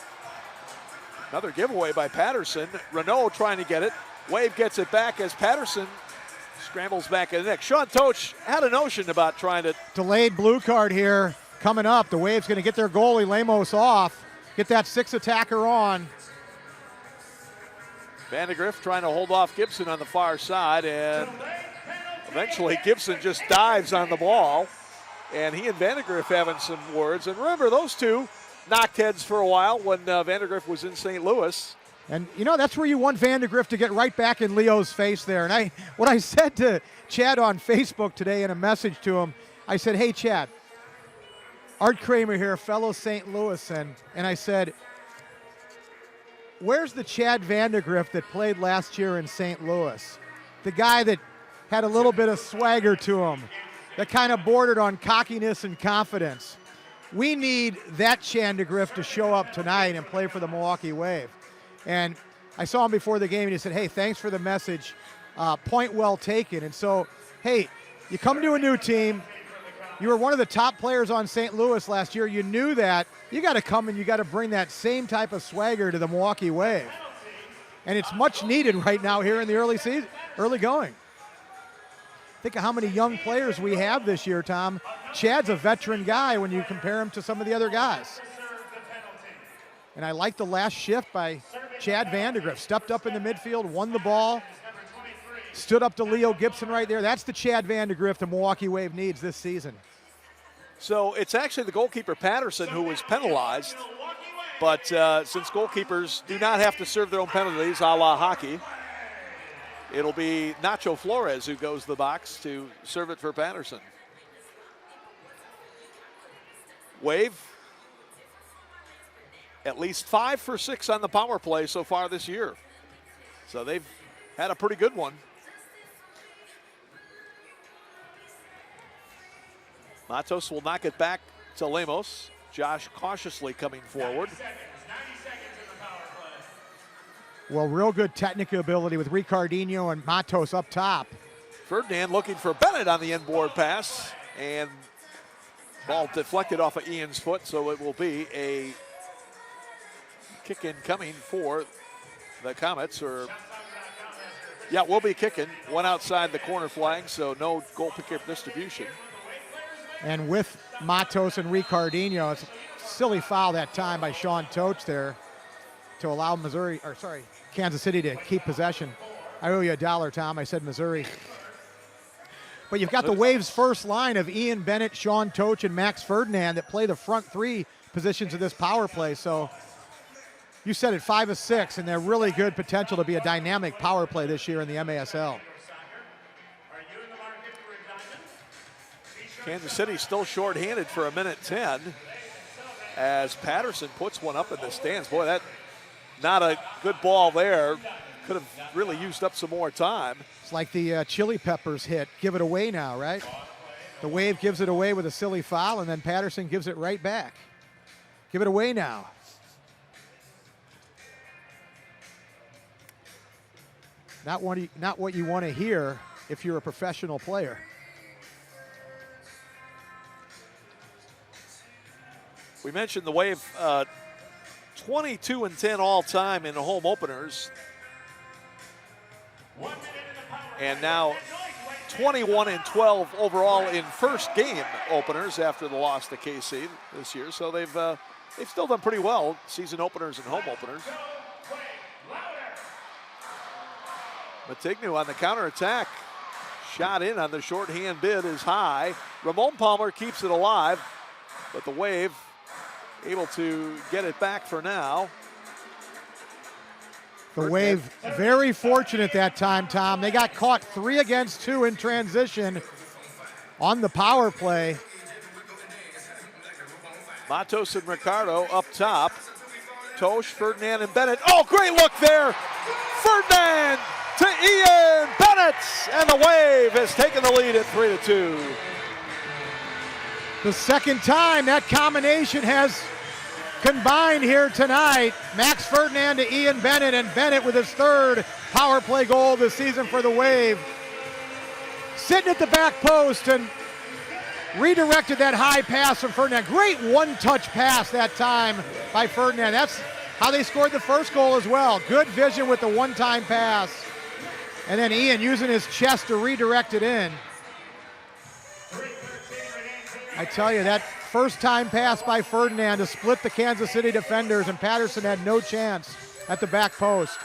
Another giveaway by Patterson. Renault trying to get it. Wave gets it back as Patterson scrambles back in the neck. Sean Toach had a notion about trying to... Delayed blue card here coming up. The Wave's going to get their goalie, Lemos, off. Get that 6 attacker on. Vandegrift trying to hold off Gibson on the far side, and eventually Gibson just dives on the ball, and he and Vandegrift having some words. And remember, those two knocked heads for a while when Vandegrift was in St. Louis. And, you know, that's where you want Vandegrift to get right back in Leo's face there. And what I said to Chad on Facebook today in a message to him, I said, hey, Chad, Art Kramer here, fellow St. Louis, and I said, where's the Chad Vandegrift that played last year in St. Louis? The guy that had a little bit of swagger to him, that kind of bordered on cockiness and confidence. We need that Vandegrift to show up tonight and play for the Milwaukee Wave. And I saw him before the game, and he said, hey, thanks for the message. Point well taken. And so, hey, you come to a new team. You were one of the top players on St. Louis last year. You knew that. You got to come and you got to bring that same type of swagger to the Milwaukee Wave. And it's much needed right now here in the early season, early going. Think of how many young players we have this year, Tom. Chad's a veteran guy when you compare him to some of the other guys. And I like the last shift by Chad Vandegrift. Stepped up in the midfield, won the ball, stood up to Leo Gibson right there. That's the Chad Vandegrift the Milwaukee Wave needs this season. So it's actually the goalkeeper Patterson who was penalized, but since goalkeepers do not have to serve their own penalties a la hockey, it'll be Nacho Flores who goes to the box to serve it for Patterson. Wave, at least 5 for 6 on the power play so far this year. So they've had a pretty good one. Matos will knock it back to Lemos. Josh cautiously coming forward. 90 seconds in the power play. Well, real good technical ability with Ricardinho and Matos up top. Ferdinand looking for Bennett on the inboard pass, and ball deflected off of Ian's foot, so it will be a kick-in coming for the Comets. Yeah, we'll be kicking. One outside the corner flag, so no goal pickup distribution. And with Matos and Ricardinho, it's a silly foul that time by Sean Toach there to allow Kansas City to keep possession. I owe you $1, Tom. I said Missouri. But you've got the Waves' first line of Ian Bennett, Sean Toach, and Max Ferdinand that play the front 3 positions of this power play. So you said it, 5 of 6, and they're really good potential to be a dynamic power play this year in the MASL. Kansas City still shorthanded for 1:10 as Patterson puts one up in the stands. Boy, that not a good ball there. Could have really used up some more time. It's like the Chili Peppers hit. Give it away now, right? The Wave gives it away with a silly foul, and then Patterson gives it right back. Give it away now. Not what you want to hear if you're a professional player. We mentioned the Wave 22-10 all-time in the home openers. And now 21-12 overall in first game openers after the loss to KC this year. So they've still done pretty well, season openers and home openers. Matignu on the counterattack. Shot in on the shorthand bid is high. Ramon Palmer keeps it alive, but the Wave able to get it back for now. The Wave very fortunate that time, Tom. They got caught 3 against 2 in transition on the power play. Matos and Ricardo up top. Tosh, Ferdinand, and Bennett. Oh, great look there. Ferdinand to Ian Bennett, and the Wave has taken the lead at 3-2. The second time that combination has combined here tonight. Max Ferdinand to Ian Bennett, and Bennett with his 3rd power play goal this season for the Wave. Sitting at the back post and redirected that high pass from Ferdinand. Great one-touch pass that time by Ferdinand. That's how they scored the first goal as well. Good vision with the one-time pass. And then Ian using his chest to redirect it in. I tell you, that first-time pass by Ferdinand to split the Kansas City defenders, and Patterson had no chance at the back post.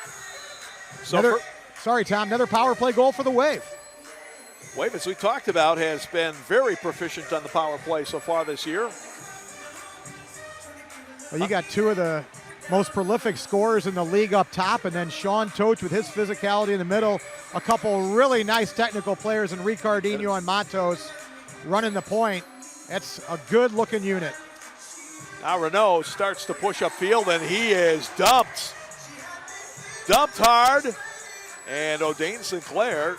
Sorry, Tom, another power play goal for the Wave. Wave, as we talked about, has been very proficient on the power play so far this year. Well, you got 2 of the most prolific scorers in the league up top, and then Sean Toach with his physicality in the middle. A couple really nice technical players in Ricardinho and Matos running the point. That's a good-looking unit. Now Renault starts to push upfield, and he is dumped. Dumped hard, and O'Dane Sinclair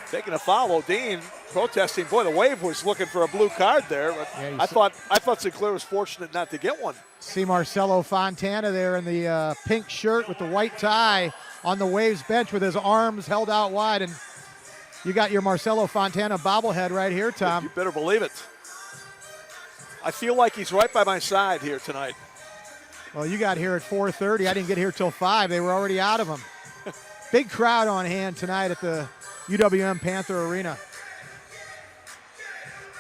taking a foul. O'Dane protesting. Boy, the Wave was looking for a blue card there, but yeah, I thought Sinclair was fortunate not to get one. See Marcelo Fontana there in the pink shirt with the white tie on the Waves bench with his arms held out wide, and you got your Marcelo Fontana bobblehead right here, Tom. You better believe it. I feel like he's right by my side here tonight. Well, you got here at 4:30. I didn't get here till 5. They were already out of him. Big crowd on hand tonight at the UWM Panther Arena.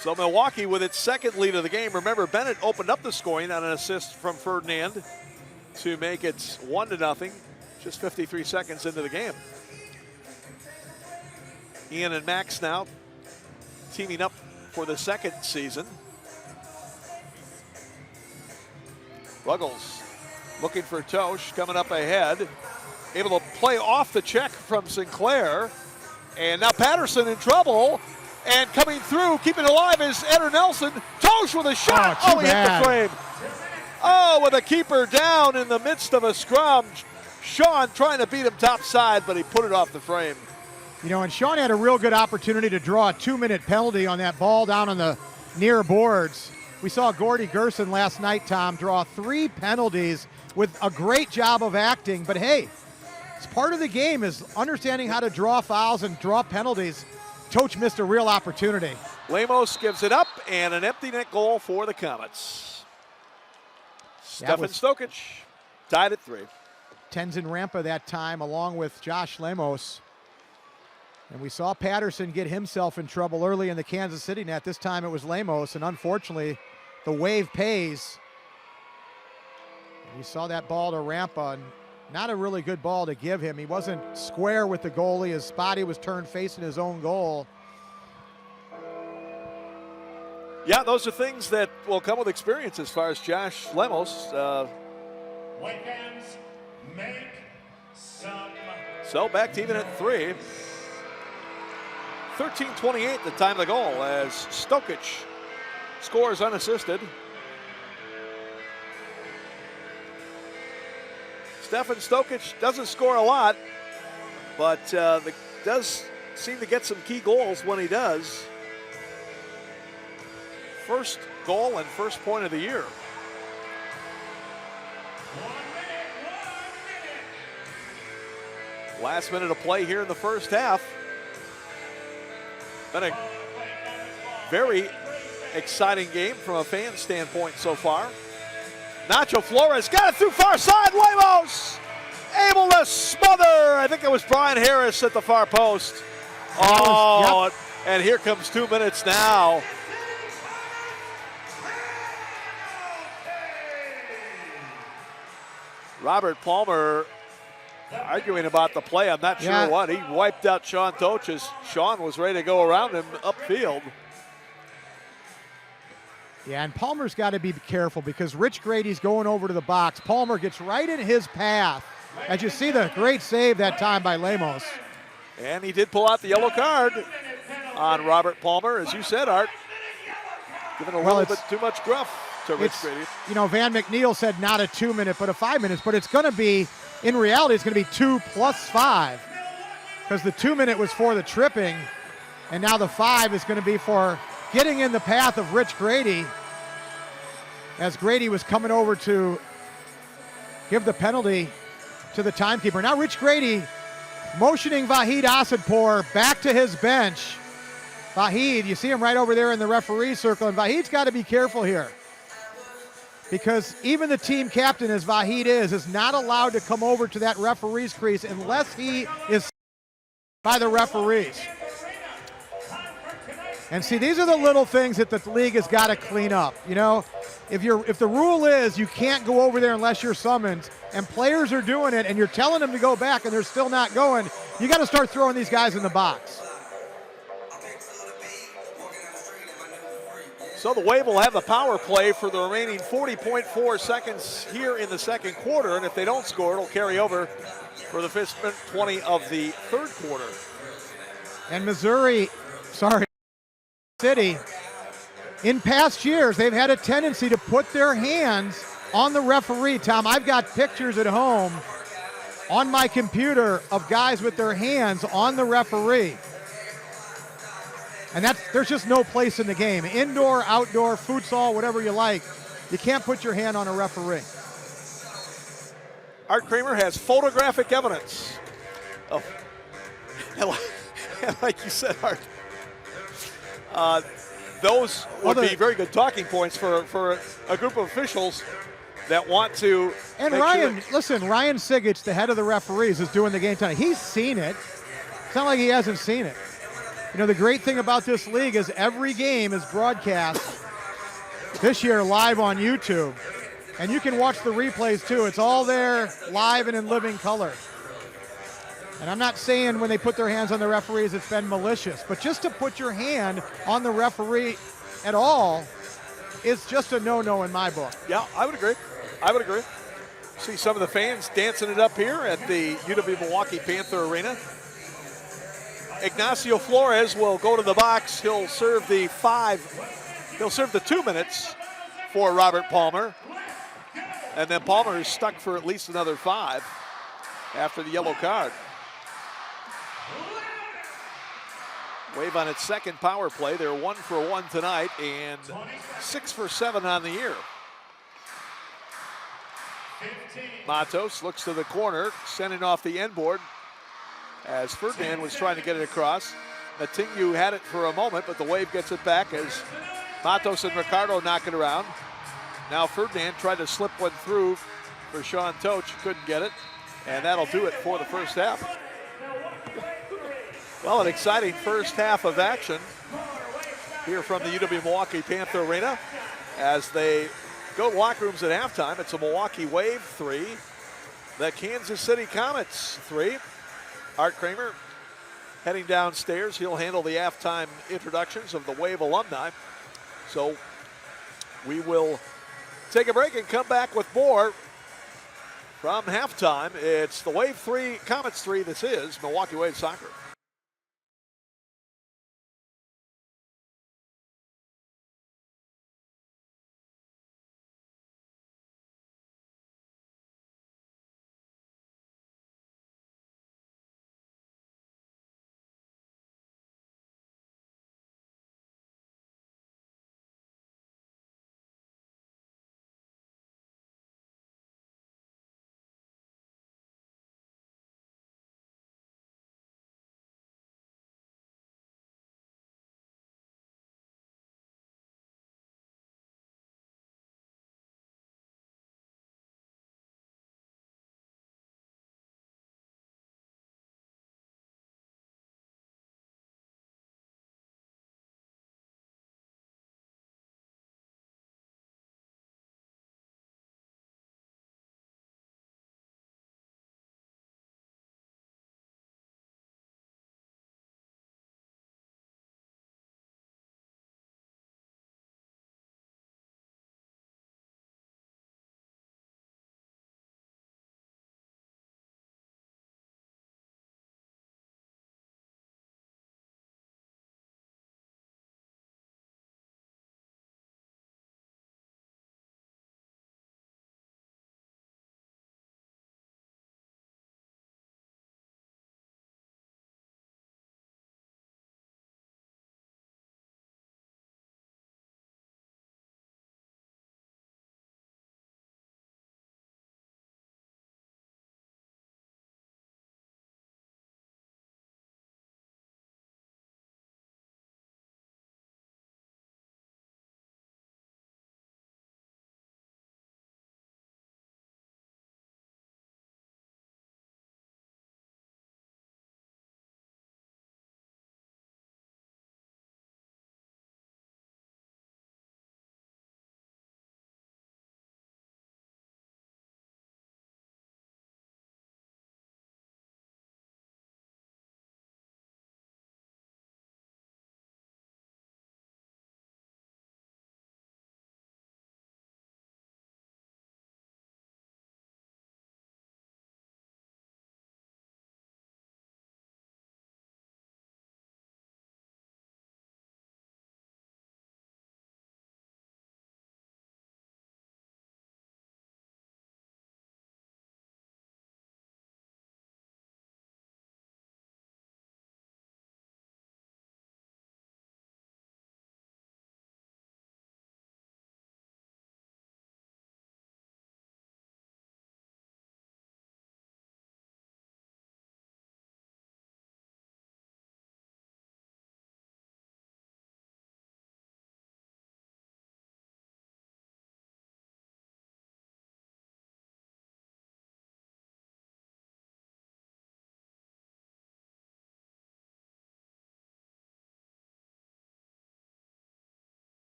So Milwaukee with its 2nd lead of the game. Remember, Bennett opened up the scoring on an assist from Ferdinand to make it 1-0, just 53 seconds into the game. Ian and Max now teaming up for the 2nd season. Ruggles looking for Tosh, coming up ahead. Able to play off the check from Sinclair. And now Patterson in trouble. And coming through, keeping it alive is Eder Nelson. Tosh with a shot. Oh, he hit the frame. Oh, with a keeper down in the midst of a scrum. Sean trying to beat him topside, but he put it off the frame. You know, and Sean had a real good opportunity to draw a 2-minute penalty on that ball down on the near boards. We saw Gordy Gerson last night, Tom, draw 3 penalties with a great job of acting. But hey, it's part of the game is understanding how to draw fouls and draw penalties. Toach missed a real opportunity. Lemos gives it up, and an empty net goal for the Comets. Stefan Stokic tied at 3. Tenzin Rampa that time, along with Josh Lemos. And we saw Patterson get himself in trouble early in the Kansas City net. This time it was Lemos, and unfortunately, the Wave pays. And you saw that ball to Rampa, and not a really good ball to give him. He wasn't square with the goalie. His body was turned facing his own goal. Yeah, those are things that will come with experience as far as Josh Lemos. White fans, make some. So back to even at 3. 13:28 the time of the goal as Stokic scores unassisted. Stefan Stokic doesn't score a lot, but does seem to get some key goals when he does. First goal and first point of the year. 1 minute. Last minute of play here in the first half. Been a very exciting game from a fan standpoint so far. Nacho Flores got it through far side. Lemos able to smother. I think it was Brian Harris at the far post. Oh, yep. And here comes 2 minutes now. Robert Palmer arguing about the play. I'm not sure what. He wiped out Sean Toach as Sean was ready to go around him upfield. Yeah, and Palmer's got to be careful because Rich Grady's going over to the box. Palmer gets right in his path. As you see the great save that time by Lemos. And he did pull out the yellow card on Robert Palmer, as you said, Art. Giving a little bit too much gruff to Rich Grady. You know, Van McNeil said not a 2 minute, but a 5 minutes, but it's going to be, in reality, it's going to be 2 plus 5 because the 2 minute was for the tripping, and now the 5 is going to be for getting in the path of Rich Grady as Grady was coming over to give the penalty to the timekeeper. Now Rich Grady motioning Vahid Asadpour back to his bench. Vahid, you see him right over there in the referee circle, and Vahid's got to be careful here because even the team captain, as Vahid is not allowed to come over to that referee's crease unless he is by the referees. And see, these are the little things that the league has got to clean up. You know, if the rule is you can't go over there unless you're summoned, and players are doing it, and you're telling them to go back, and they're still not going, you got to start throwing these guys in the box. So the Wave will have the power play for the remaining 40.4 seconds here in the second quarter, and if they don't score, it'll carry over for the first 20 of the third quarter. And City, in past years, they've had a tendency to put their hands on the referee. Tom, I've got pictures at home on my computer of guys with their hands on the referee. And there's just no place in the game. Indoor, outdoor, futsal, whatever you like, you can't put your hand on a referee. Art Kramer has photographic evidence of, and like you said, Art, those would be very good talking points for a group of officials that want to. And Ryan Sigich, the head of the referees, is doing the game tonight. He's seen it. It's not like he hasn't seen it. You know, the great thing about this league is every game is broadcast this year live on YouTube. And you can watch the replays too. It's all there live and in living color. And I'm not saying when they put their hands on the referees it's been malicious, but just to put your hand on the referee at all is just a no-no in my book. Yeah, I would agree. See some of the fans dancing it up here at the UW-Milwaukee Panther Arena. Ignacio Flores will go to the box. He'll serve the 2 minutes for Robert Palmer. And then Palmer is stuck for at least another 5 after the yellow card. Wave on its second power play. They're 1 for 1 tonight and 6 for 7 on the year. Matos looks to the corner, sending off the end board as Ferdinand was trying to get it across. Matingu had it for a moment, but the Wave gets it back as Matos and Ricardo knock it around. Now Ferdinand tried to slip one through for Sean Toach, couldn't get it, and that'll do it for the first half. Well, an exciting first half of action here from the UW-Milwaukee Panther Arena as they go to locker rooms at halftime. It's a Milwaukee Wave 3, the Kansas City Comets 3. Art Kramer heading downstairs. He'll handle the halftime introductions of the Wave alumni. So we will take a break and come back with more from halftime. It's the Wave 3, Comets 3. This is Milwaukee Wave Soccer.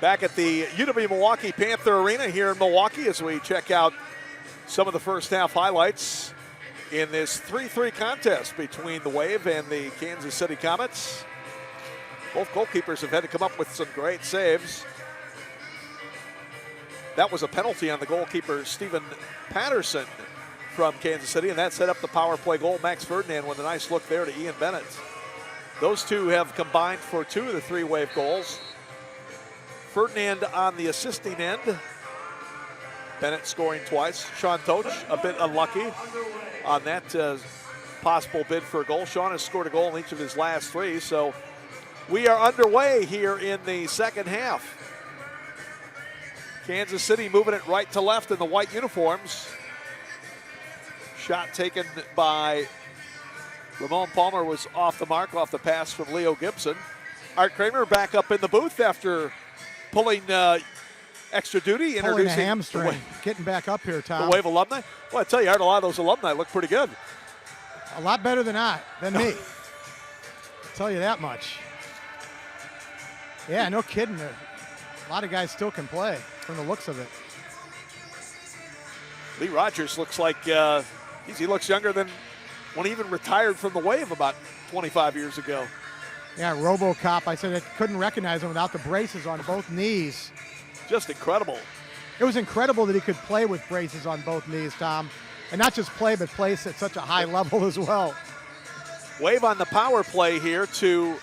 Back at the UW-Milwaukee Panther Arena here in Milwaukee as we check out some of the first half highlights in this 3-3 contest between the Wave and the Kansas City Comets. Both goalkeepers have had to come up with some great saves. That was a penalty on the goalkeeper, Stephen Patterson from Kansas City, and that set up the power play goal. Max Ferdinand with a nice look there to Ian Bennett. Those two have combined for 2 of the 3 Wave goals. Ferdinand on the assisting end. Bennett scoring twice. Sean Toch a bit unlucky on that possible bid for a goal. Sean has scored a goal in each of his last 3, so we are underway here in the second half. Kansas City moving it right to left in the white uniforms. Shot taken by Ramon Palmer was off the mark, off the pass from Leo Gibson. Art Kramer back up in the booth after pulling extra duty, pulling a hamstring, getting back up here, Tom. The Wave alumni. Well, I tell you, Art, a lot of those alumni look pretty good. A lot better than me. I'll tell you that much. Yeah, no kidding. A lot of guys still can play from the looks of it. Lee Rogers looks like he looks younger than when he even retired from the Wave about 25 years ago. Yeah, RoboCop. I said I couldn't recognize him without the braces on both knees. Just incredible. It was incredible that he could play with braces on both knees, Tom. And not just play, but play at such a high level as well. Wave on the power play here to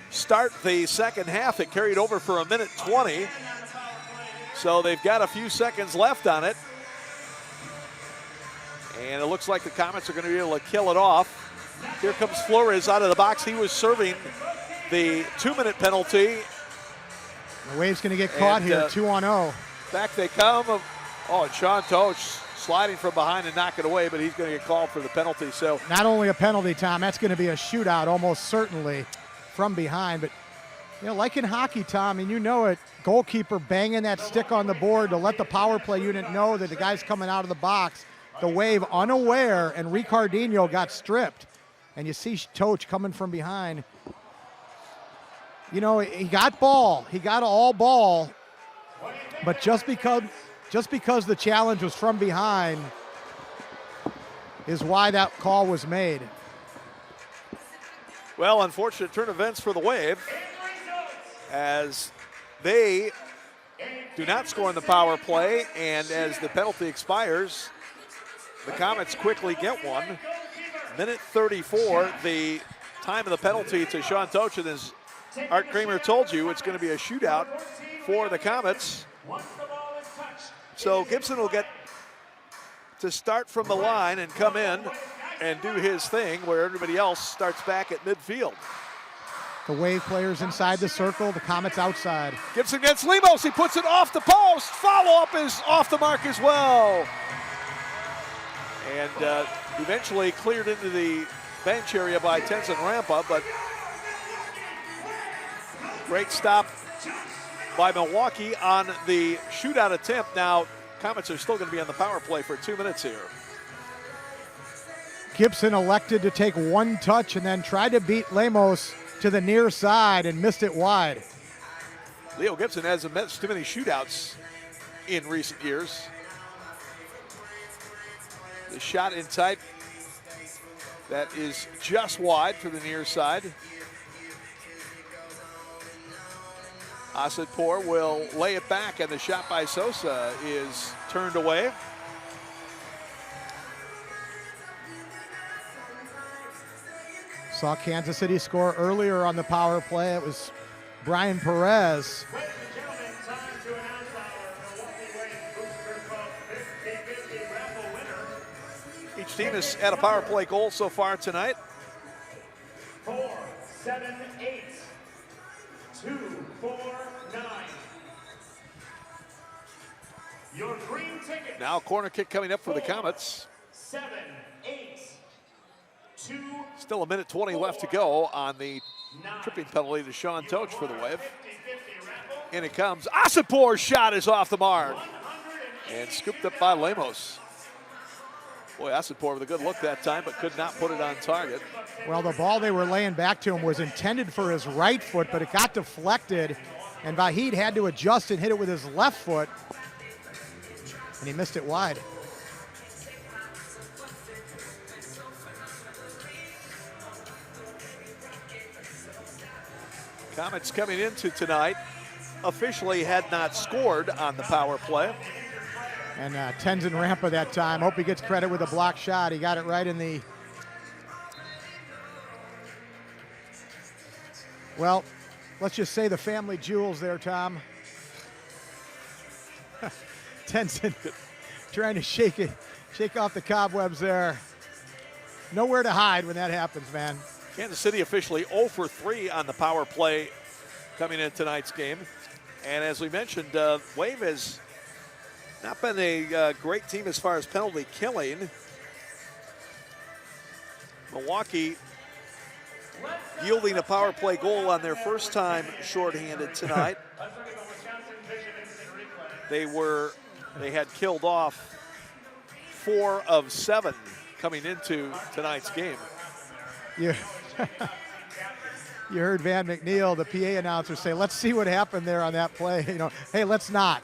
start the second half. It carried over for 1:20. So they've got a few seconds left on it. And it looks like the Comets are going to be able to kill it off. Here comes Flores out of the box. He was serving the 2-minute penalty. The Wave's going to get caught here, 2-0. Back they come. Oh, and Sean Toch sliding from behind and knock it away, but he's going to get called for the penalty. So not only a penalty, Tom, that's going to be a shootout almost certainly from behind. But, like in hockey, Tom, and you know it, goalkeeper banging that stick on the board to let the power play unit know that the guy's coming out of the box. The Wave unaware, and Ricardinho got stripped. And you see Toch coming from behind. He got ball. He got all ball. But just because the challenge was from behind is why that call was made. Well, unfortunate turn of events for the Wave as they do not score in the power play, and as the penalty expires, the Comets quickly get one. 1:34, the time of the penalty to Sean Toch, and as Art Kramer told you, it's going to be a shootout for the Comets. So Gibson will get to start from the line and come in and do his thing where everybody else starts back at midfield. The Wave players inside the circle, the Comets outside. Gibson gets Lemos, he puts it off the post. Follow-up is off the mark as well. And eventually cleared into the bench area by Tenzin Rampa, but great stop by Milwaukee on the shootout attempt. Now, Comets are still going to be on the power play for 2 minutes here. Gibson elected to take one touch and then tried to beat Lemos to the near side and missed it wide. Leo Gibson hasn't missed too many shootouts in recent years. The shot in tight, that is just wide for the near side. Asadpour will lay it back, and the shot by Sosa is turned away. Saw Kansas City score earlier on the power play. It was Brian Perez. Ladies and gentlemen, time to announce our Milwaukee Wave Booster Club 50-50 raffle winner. Each team has had a power play goal so far tonight. 478 249. Your green ticket. Now corner kick coming up for the Comets. 7 8 2. Still 1:20 left to go on the tripping penalty to Sean Toch for the Wave. In it comes. Asadpour's shot is off the mark and scooped up by Lemos. Boy, Assenpour with a good look that time, but could not put it on target. Well, the ball they were laying back to him was intended for his right foot, but it got deflected, and Vahid had to adjust and hit it with his left foot, and he missed it wide. Comets coming into tonight officially had not scored on the power play. And Tenzin Rampa that time. Hope he gets credit with a block shot. He got it right in the... Well, let's just say the family jewels there, Tom. Tenzin trying to shake off the cobwebs there. Nowhere to hide when that happens, man. Kansas City officially 0 for 3 on the power play coming in tonight's game. And as we mentioned, Wave has not been a great team as far as penalty killing. Milwaukee yielding a power play goal on their first time shorthanded tonight. They had killed off 4 of 7 coming into tonight's game. Yeah. You heard Van McNeil, the PA announcer, say, let's see what happened there on that play. You know, hey, let's not.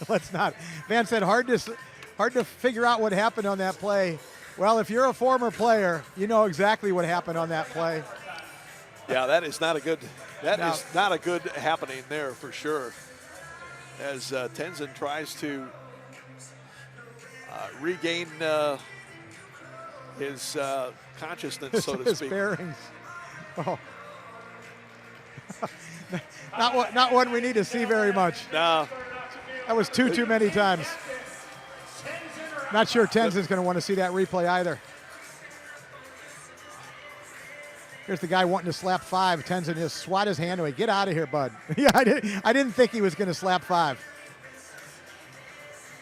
Let's not. Van said, hard to figure out what happened on that play. Well, if you're a former player, you know exactly what happened on that play. Yeah, that is not a good happening there for sure. As Tenzin tries to regain his consciousness, so to his speak. Bearings. Oh. not one we need to see very much. No. That was too many times. Not sure Tenzin's going to want to see that replay either. Here's the guy wanting to slap 5. Tenzin just swat his hand away. Get out of here, bud. Yeah, I didn't think he was going to slap 5.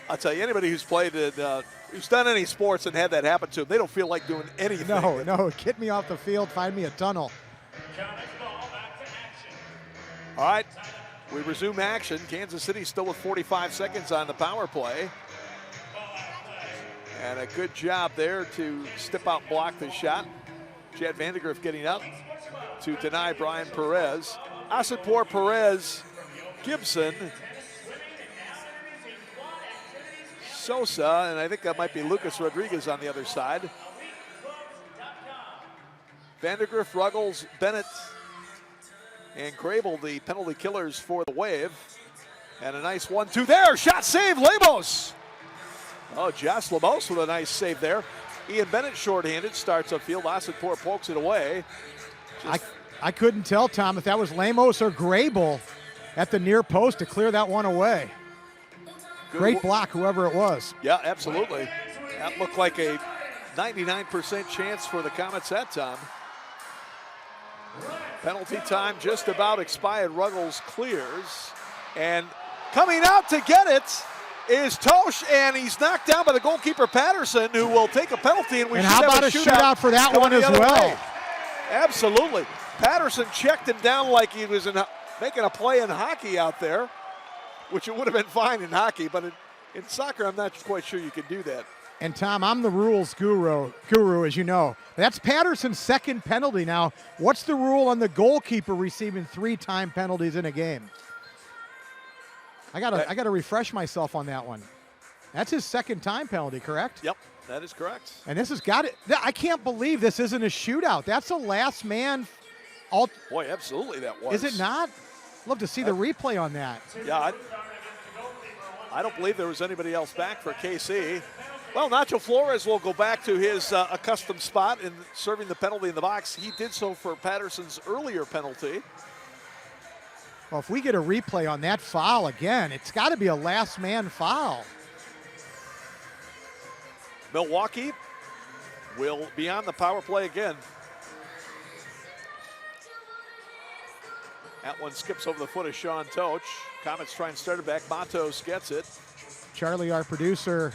I'll tell you, anybody who's played who's done any sports and had that happen to them, they don't feel like doing anything. No, get me off the field, find me a tunnel. All right, we resume action. Kansas City still with 45 seconds on the power play. And a good job there to step out and block the shot. Chad Vandergriff getting up to deny Brian Perez. Assenpour, Perez, Gibson, Sosa, and I think that might be Lucas Rodriguez on the other side. Vandergriff, Ruggles, Bennett, and Grable, the penalty killers for the Wave. And a nice 1-2 there. Shot save, Lemos. Oh, Josh Lemos with a nice save there. Ian Bennett shorthanded, starts upfield. Assenpour pokes it away. I couldn't tell, Tom, if that was Lemos or Grable at the near post to clear that one away. Great block, whoever it was. Yeah, absolutely. That looked like a 99% chance for the Comets that time. Penalty time just about expired. Ruggles clears. And coming out to get it is Tosh, and he's knocked down by the goalkeeper Patterson, who will take a penalty. And how about a shootout for that one as well? Way. Absolutely. Patterson checked him down like he was making a play in hockey out there, which it would have been fine in hockey, but in soccer, I'm not quite sure you can do that. And Tom, I'm the rules guru, as you know. That's Patterson's second penalty now. What's the rule on the goalkeeper receiving 3-time penalties in a game? I gotta refresh myself on that one. That's his second time penalty, correct? Yep, that is correct. And this has got it. I can't believe this isn't a shootout. That's a last man. Boy, absolutely that was. Is it not? Love to see the replay on that. Yeah, I don't believe there was anybody else back for KC. Well, Nacho Flores will go back to his accustomed spot in serving the penalty in the box. He did so for Patterson's earlier penalty. Well, if we get a replay on that foul again, it's got to be a last man foul. Milwaukee will be on the power play again. That one skips over the foot of Sean Toch. Comets try and start it back. Matos gets it. Charlie, our producer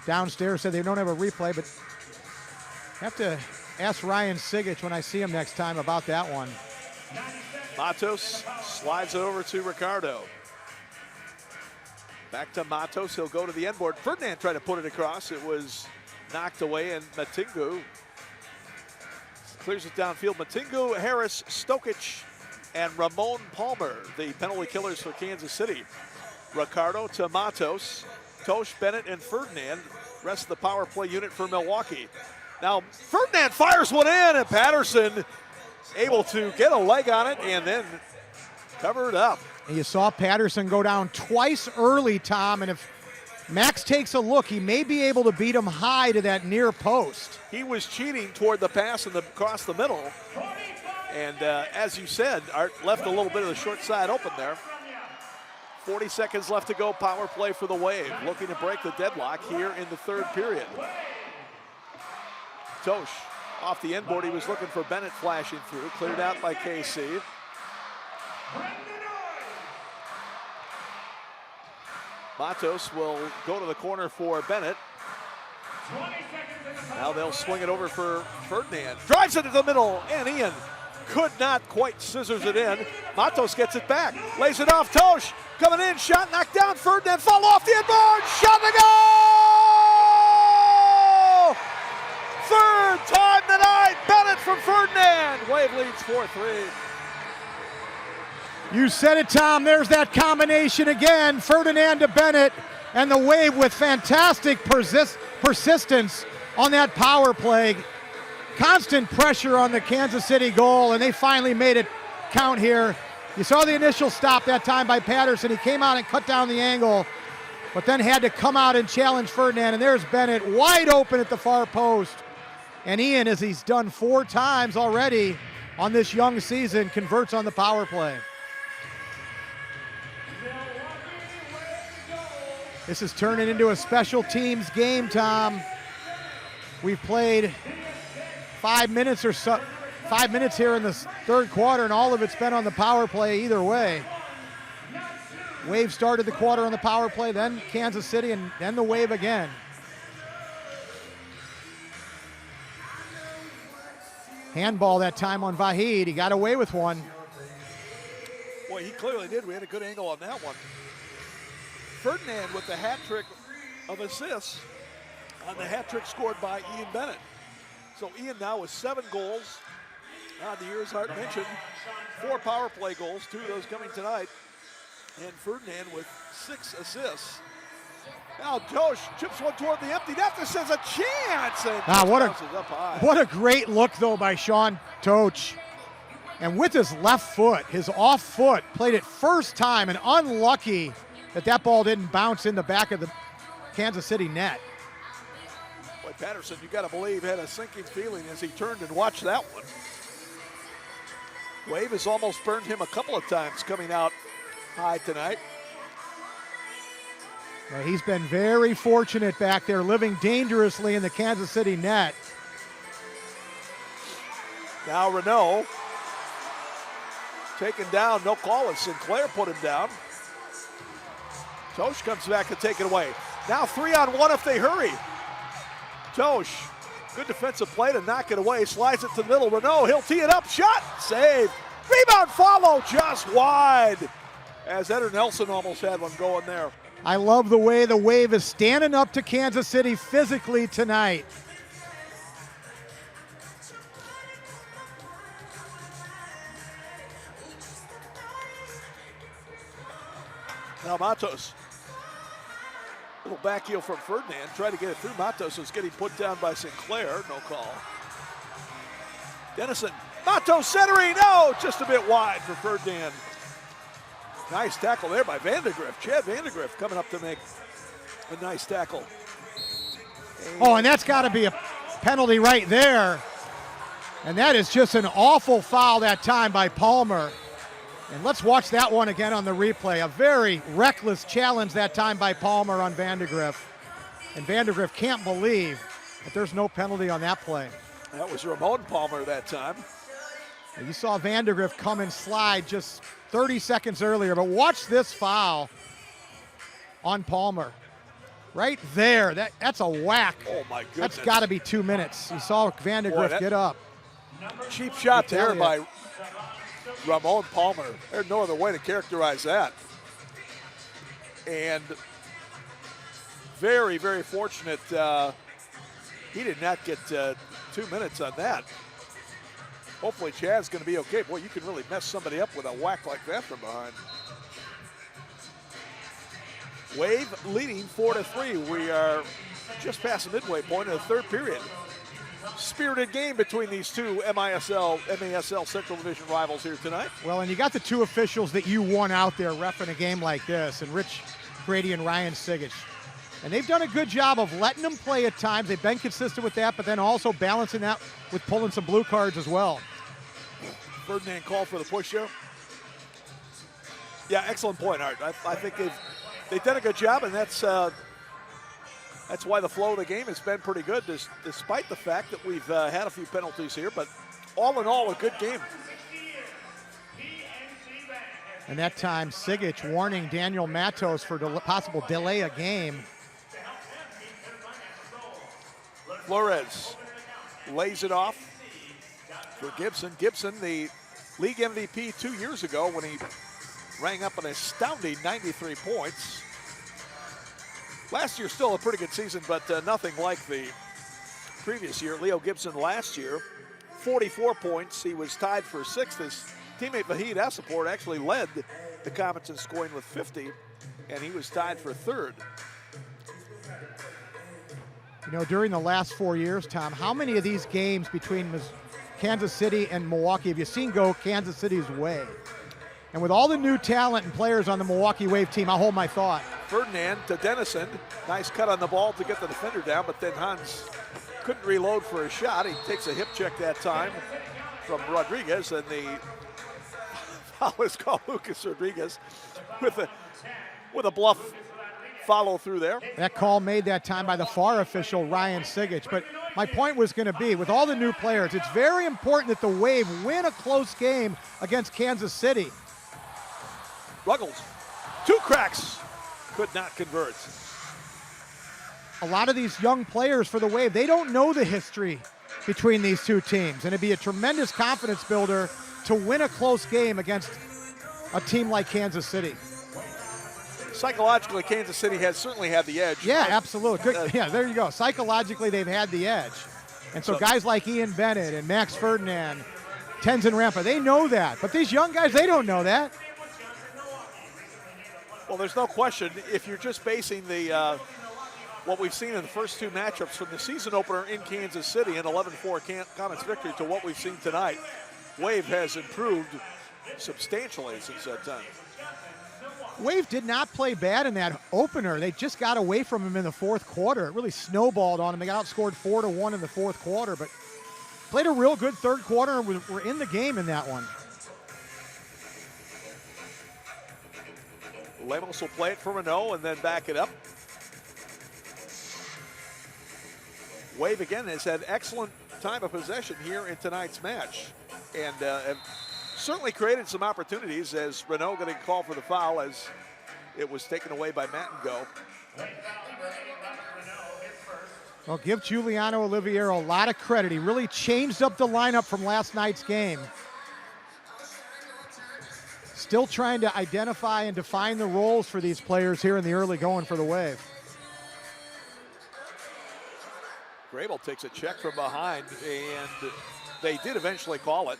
downstairs, said they don't have a replay, but have to ask Ryan Sigich when I see him next time about that one. Matos slides it over to Ricardo. Back to Matos. He'll go to the end board. Ferdinand tried to put it across. It was knocked away, and Matingu clears it downfield. Matingu, Harris, Stokic, and Ramon Palmer, the penalty killers for Kansas City. Ricardo to Matos, Tosh, Bennett, and Ferdinand. Rest of the power play unit for Milwaukee. Now, Ferdinand fires one in, and Patterson able to get a leg on it and then cover it up. And you saw Patterson go down twice early, Tom, and if Max takes a look, he may be able to beat him high to that near post. He was cheating toward the pass and across the middle. And as you said, Art left a little bit of the short side open there. 40 seconds left to go, power play for the Wave. Looking to break the deadlock here in the third period. Tosh off the end board, he was looking for Bennett flashing through, cleared out by KC. Matos will go to the corner for Bennett. Now they'll swing it over for Ferdinand. Drives it to the middle, and Ian could not quite scissors it in. Matos gets it back, lays it off. Tosh coming in, shot knocked down. Ferdinand fall off the end board, shot to go! Third time tonight, Bennett from Ferdinand. Wave leads 4-3. You said it, Tom. There's that combination again. Ferdinand to Bennett, and the Wave with fantastic persistence on that power play. Constant pressure on the Kansas City goal, and they finally made it count here. You saw the initial stop that time by Patterson. He came out and cut down the angle, but then had to come out and challenge Ferdinand, and there's Bennett wide open at the far post. And Ian, as he's done 4 times already on this young season, converts on the power play. This is turning into a special teams game, Tom. We've played 5 minutes or so, 5 minutes here in the third quarter, and all of it's been on the power play either way. Wave started the quarter on the power play, then Kansas City, and then the Wave again. Handball that time on Vahid. He got away with one. Boy, he clearly did. We had a good angle on that one. Ferdinand with the hat trick of assists on the hat trick scored by Ian Bennett. So Ian now with 7 goals on the year, as Art mentioned. 4 power play goals, 2 of those coming tonight. And Ferdinand with 6 assists. Now Tosh chips one toward the empty net. This is a chance. And what a great look though by Sean Tosh. And with his left foot, his off foot, played it first time, and unlucky that ball didn't bounce in the back of the Kansas City net. Boy, Patterson, you gotta believe, had a sinking feeling as he turned and watched that one. Wave has almost burned him a couple of times coming out high tonight. Well, he's been very fortunate back there, living dangerously in the Kansas City net. Now Renault taken down, no call, as Sinclair put him down. Tosh comes back to take it away. Now 3-on-1 if they hurry. Tosh, good defensive play to knock it away, slides it to the middle. Renault, he'll tee it up, shot, save. Rebound follow, just wide. As Eder Nelson almost had one going there. I love the way the Wave is standing up to Kansas City physically tonight. Now Matos. Little back heel from Ferdinand. Tried to get it through. Matos was getting put down by Sinclair. No call. Dennison. Matos centering. No, just a bit wide for Ferdinand. Nice tackle there by Vandegrift. Chad Vandegrift coming up to make a nice tackle. And that's got to be a penalty right there. And that is just an awful foul that time by Palmer. And let's watch that one again on the replay. A very reckless challenge that time by Palmer on Vandegrift. And Vandegrift can't believe that there's no penalty on that play. That was Ramon Palmer that time. You saw Vandegrift come and slide just 30 seconds earlier, but watch this foul on Palmer. Right there, that's a whack. Oh my goodness. That's gotta be 2 minutes. You saw Vandegrift get up. Cheap shot there by Ramon Palmer. There's no other way to characterize that. And very, very fortunate He did not get 2 minutes on that. Hopefully Chad's going to be okay. Boy, you can really mess somebody up with a whack like that from behind. Wave leading 4-3. We are just past the midway point of the third period. Spirited game between these two MASL Central Division rivals here tonight. Well, and you got the two officials that you want out there reffing a game like this, and Rich Grady and Ryan Sigich. And they've done a good job of letting them play at times. They've been consistent with that, but then also balancing that with pulling some blue cards as well. Ferdinand called for the push there. Yeah, excellent point, Art. I think they've done a good job, and that's why the flow of the game has been pretty good, despite the fact that we've had a few penalties here. But all in all, a good game. And that time, Sigich warning Daniel Matos for possible delay a game. Flores lays it off for Gibson. Gibson, the league MVP 2 years ago when he rang up an astounding 93 points. Last year, still a pretty good season, but nothing like the previous year. Leo Gibson last year, 44 points. He was tied for sixth. His teammate Vahid Assaport actually led the Comets in scoring with 50, and he was tied for third. You know, during the last 4 years, Tom, how many of these games between Kansas City and Milwaukee have you seen go Kansas City's way? And with all the new talent and players on the Milwaukee Wave team, I'll hold my thought. Ferdinand to Dennison. Nice cut on the ball to get the defender down, but then Hans couldn't reload for a shot. He takes a hip check that time from Rodriguez, and the foul is called Lucas Rodriguez with a bluff follow through there. That call made that time by the FAR official, Ryan Sigich. But my point was going to be, with all the new players, it's very important that the Wave win a close game against Kansas City. Ruggles, two cracks, could not convert. A lot of these young players for the Wave, they don't know the history between these two teams, and it'd be a tremendous confidence builder to win a close game against a team like Kansas City. Psychologically, Kansas City has certainly had the edge. Yeah, absolutely. Good. Yeah, there you go. Psychologically, they've had the edge. And so guys like Ian Bennett and Max Ferdinand, Tenzin Rampa, they know that. But these young guys, they don't know that. Well, there's no question. If you're just basing the what we've seen in the first two matchups from the season opener in Kansas City, an 11-4 Comets victory, to what we've seen tonight, Wave has improved substantially since that time. Wave did not play bad in that opener. They just got away from him in the fourth quarter. It really snowballed on him. They got outscored 4-1 in the fourth quarter, but played a real good third quarter and were in the game in that one. Lemos will play it for Renault and then back it up. Wave again has had excellent time of possession here in tonight's match, and have certainly created some opportunities, as Renault getting called for the foul as it was taken away by Mattengo. Well, give Giuliano Oliviero a lot of credit. He really changed up the lineup from last night's game. Still trying to identify and define the roles for these players here in the early going for the Wave. Grable takes a check from behind, and they did eventually call it.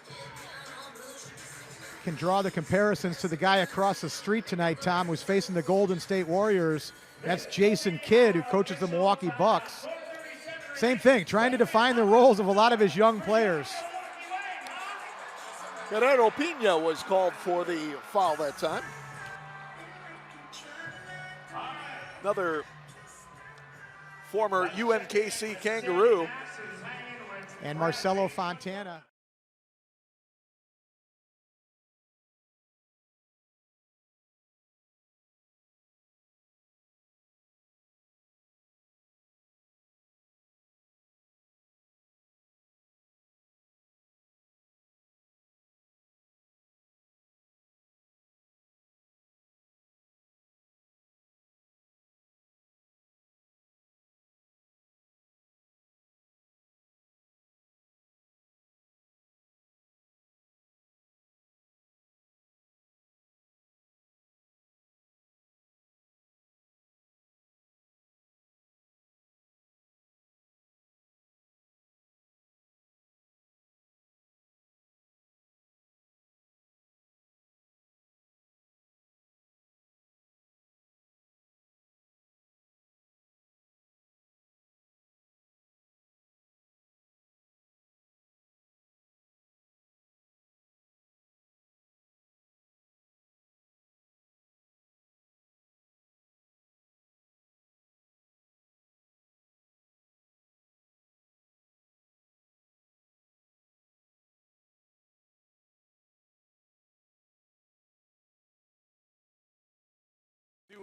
Can draw the comparisons to the guy across the street tonight, Tom, who's facing the Golden State Warriors. That's Jason Kidd, who coaches the Milwaukee Bucks. Same thing, trying to define the roles of a lot of his young players. Gerardo Pina was called for the foul that time. Another former UMKC Kangaroo. And Marcelo Fontana.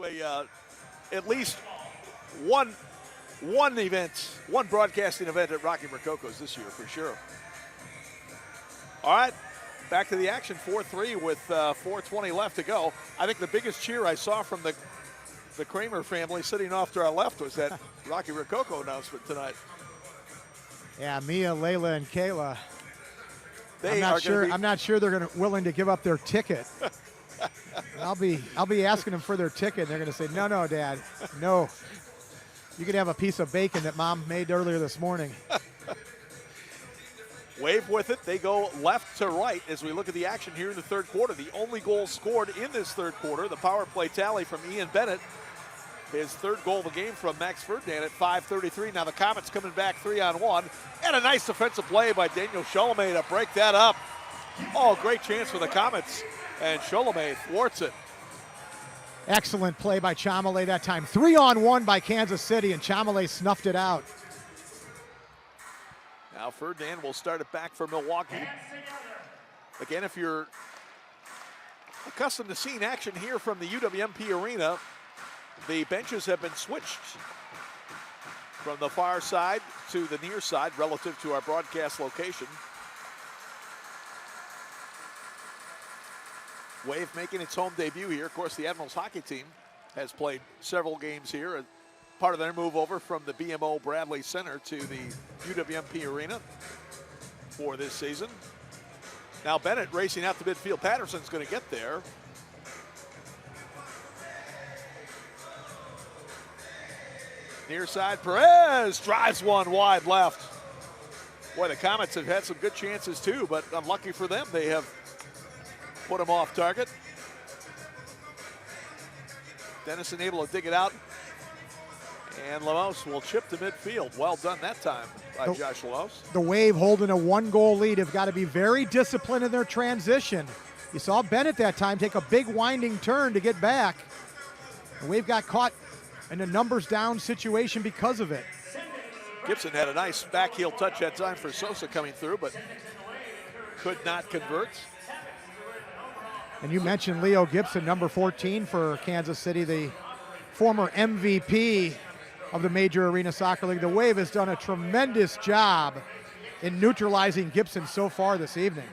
to at least one broadcasting event at Rocky Rococo's this year for sure. All right, back to the action, 4-3 with 4:20 left to go. I think the biggest cheer I saw from the Kramer family sitting off to our left was that Rocky Rococo announcement tonight. Yeah, Mia, Layla, and Kayla. I'm not sure they're willing to give up their ticket. I'll be asking them for their ticket. They're going to say, no, Dad, no. You could have a piece of bacon that Mom made earlier this morning. Wave with it. They go left to right as we look at the action here in the third quarter. The only goal scored in this third quarter, the power play tally from Ian Bennett. His third goal of the game from Max Ferdinand at 5:33. Now the Comets coming back 3-on-1. And a nice defensive play by Daniel Chalamet to break that up. Oh, great chance for the Comets. And Chalamet thwarts it. Excellent play by Chalamet that time. 3-on-1 by Kansas City, and Chalamet snuffed it out. Now Ferdinand will start it back for Milwaukee. Again, if you're accustomed to seeing action here from the UWMP Arena, the benches have been switched from the far side to the near side relative to our broadcast location. Wave making its home debut here. Of course, the Admirals hockey team has played several games here as part of their move over from the BMO Bradley Center to the UWMP Arena for this season. Now Bennett racing out to midfield. Patterson's going to get there. Near side, Perez drives one wide left. Boy, the Comets have had some good chances too, but unlucky for them, they have put them off target. Dennison able to dig it out. And Lemos will chip to midfield. Well done that time by Josh Lemos. The Wave holding a 1-goal lead have got to be very disciplined in their transition. You saw Bennett that time take a big winding turn to get back. The Wave got caught in a numbers down situation because of it. Gibson had a nice backheel touch that time for Sosa coming through, but could not convert. And you mentioned Leo Gibson, number 14 for Kansas City, the former MVP of the Major Arena Soccer League. The Wave has done a tremendous job in neutralizing Gibson so far this evening.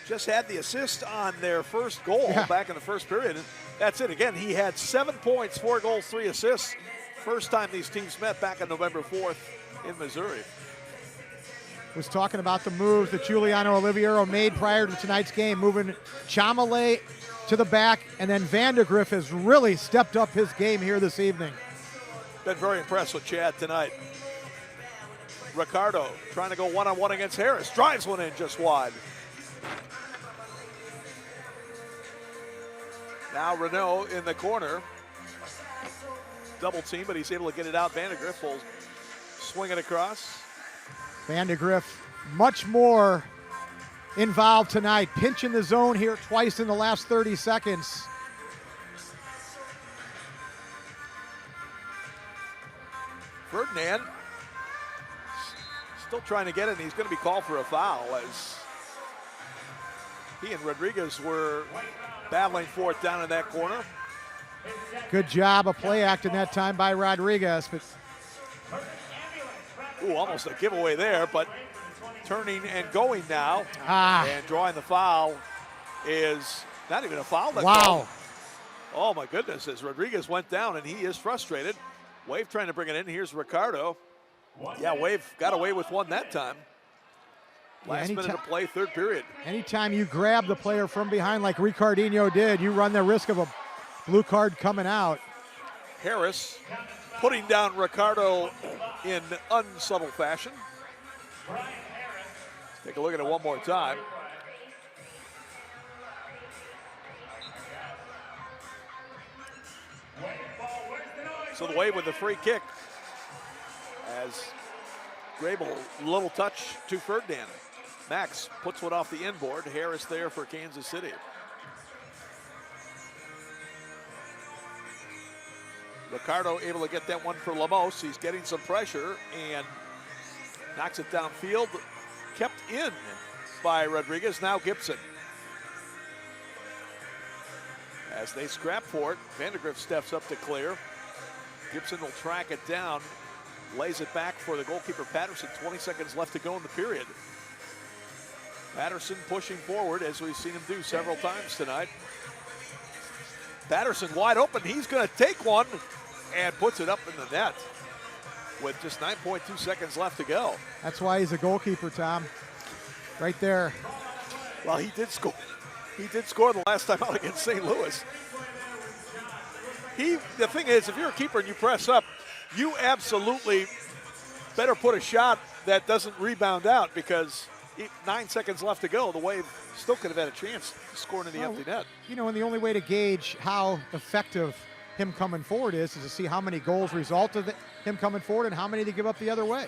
Just had the assist on their first goal back in the first period. And that's it. Again, he had 7 points, 4 goals, 3 assists. First time these teams met back on November 4th in Missouri. Was talking about the moves that Giuliano Oliviero made prior to tonight's game, moving Chalamet to the back, and then Vandegrift has really stepped up his game here this evening. Been very impressed with Chad tonight. Ricardo trying to go one-on-one against Harris. Drives one in just wide. Now Renault in the corner. Double team, but he's able to get it out. Vandegrift will swing it across. Vandegrift much more involved tonight, pinching the zone here twice in the last 30 seconds. Ferdinand still trying to get it, and he's going to be called for a foul as he and Rodriguez were battling for it down in that corner. Good job of play acting that time by Rodriguez. But ooh, almost a giveaway there, but turning and going now. And drawing the foul is not even a foul. Wow. Oh my goodness, as Rodriguez went down and he is frustrated. Wave trying to bring it in. Here's Ricardo. Yeah, Wave got away with one that time. Last minute of play, third period. Anytime you grab the player from behind like Ricardinho did, you run the risk of a blue card coming out. Harris putting down Ricardo in unsubtle fashion. Take a look at it one more time. So the Wave with the free kick as Grable, little touch to Ferdinand. Max puts one off the inboard. Harris there for Kansas City. Ricardo able to get that one for Lemos. He's getting some pressure and knocks it downfield. Kept in by Rodriguez. Now Gibson. As they scrap for it, Vandegrift steps up to clear. Gibson will track it down, lays it back for the goalkeeper Patterson. 20 seconds left to go in the period. Patterson pushing forward, as we've seen him do several times tonight. Patterson wide open, he's gonna take one and puts it up in the net with just 9.2 seconds left to go. That's why he's a goalkeeper, Tom. Right there. Well, he did score. He did score the last time out against St. Louis. The thing is, if you're a keeper and you press up, you absolutely better put a shot that doesn't rebound out, because 9 seconds left to go. The Wave still could have had a chance to score into the empty net. You know, and the only way to gauge how effective him coming forward is to see how many goals result of him coming forward and how many to give up the other way.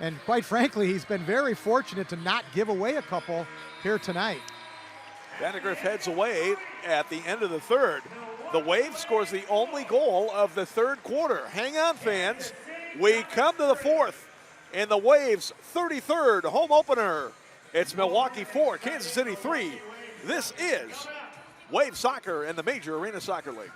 And quite frankly, he's been very fortunate to not give away a couple here tonight. Vandegrift heads away at the end of the third. The Wave scores the only goal of the third quarter. Hang on, fans. We come to the fourth in the Wave's 33rd home opener. It's Milwaukee 4, Kansas City 3. This is Wave Soccer and the Major Arena Soccer League.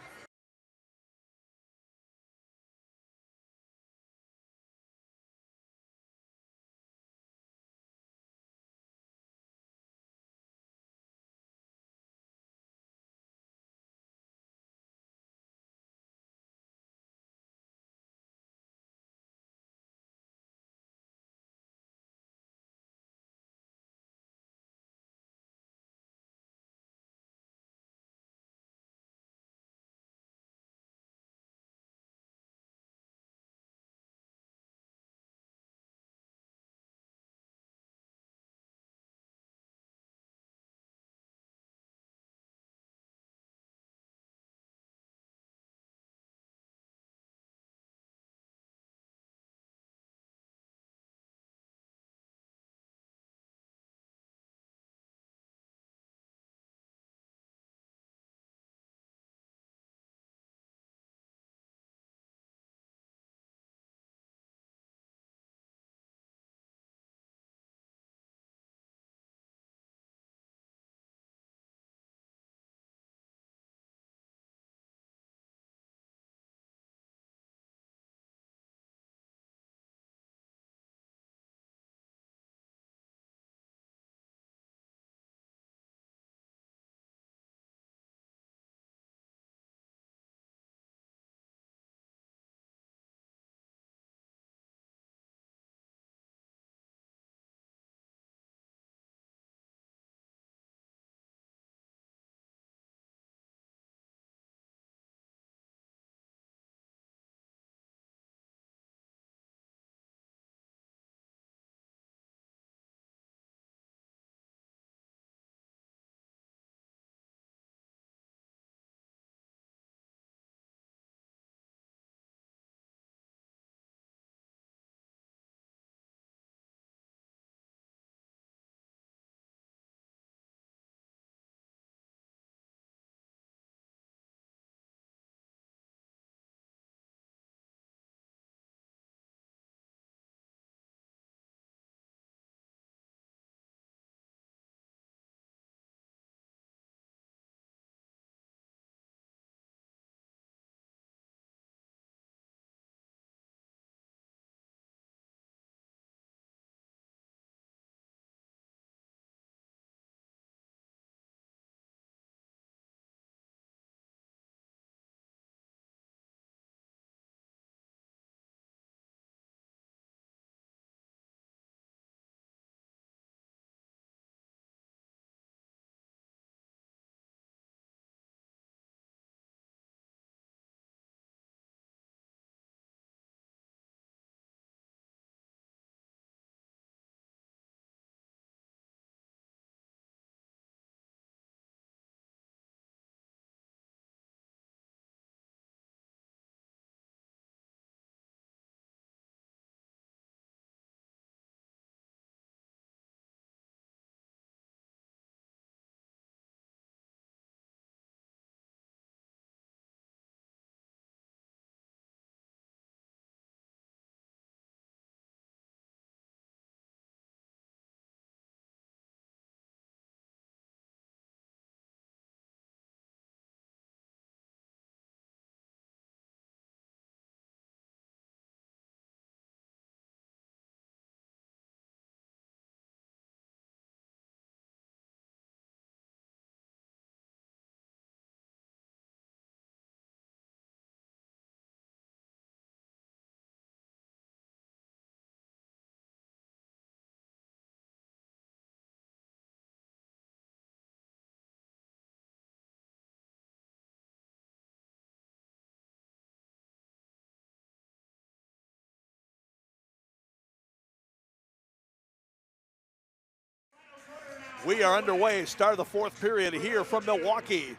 We are underway. Start of the fourth period here from Milwaukee.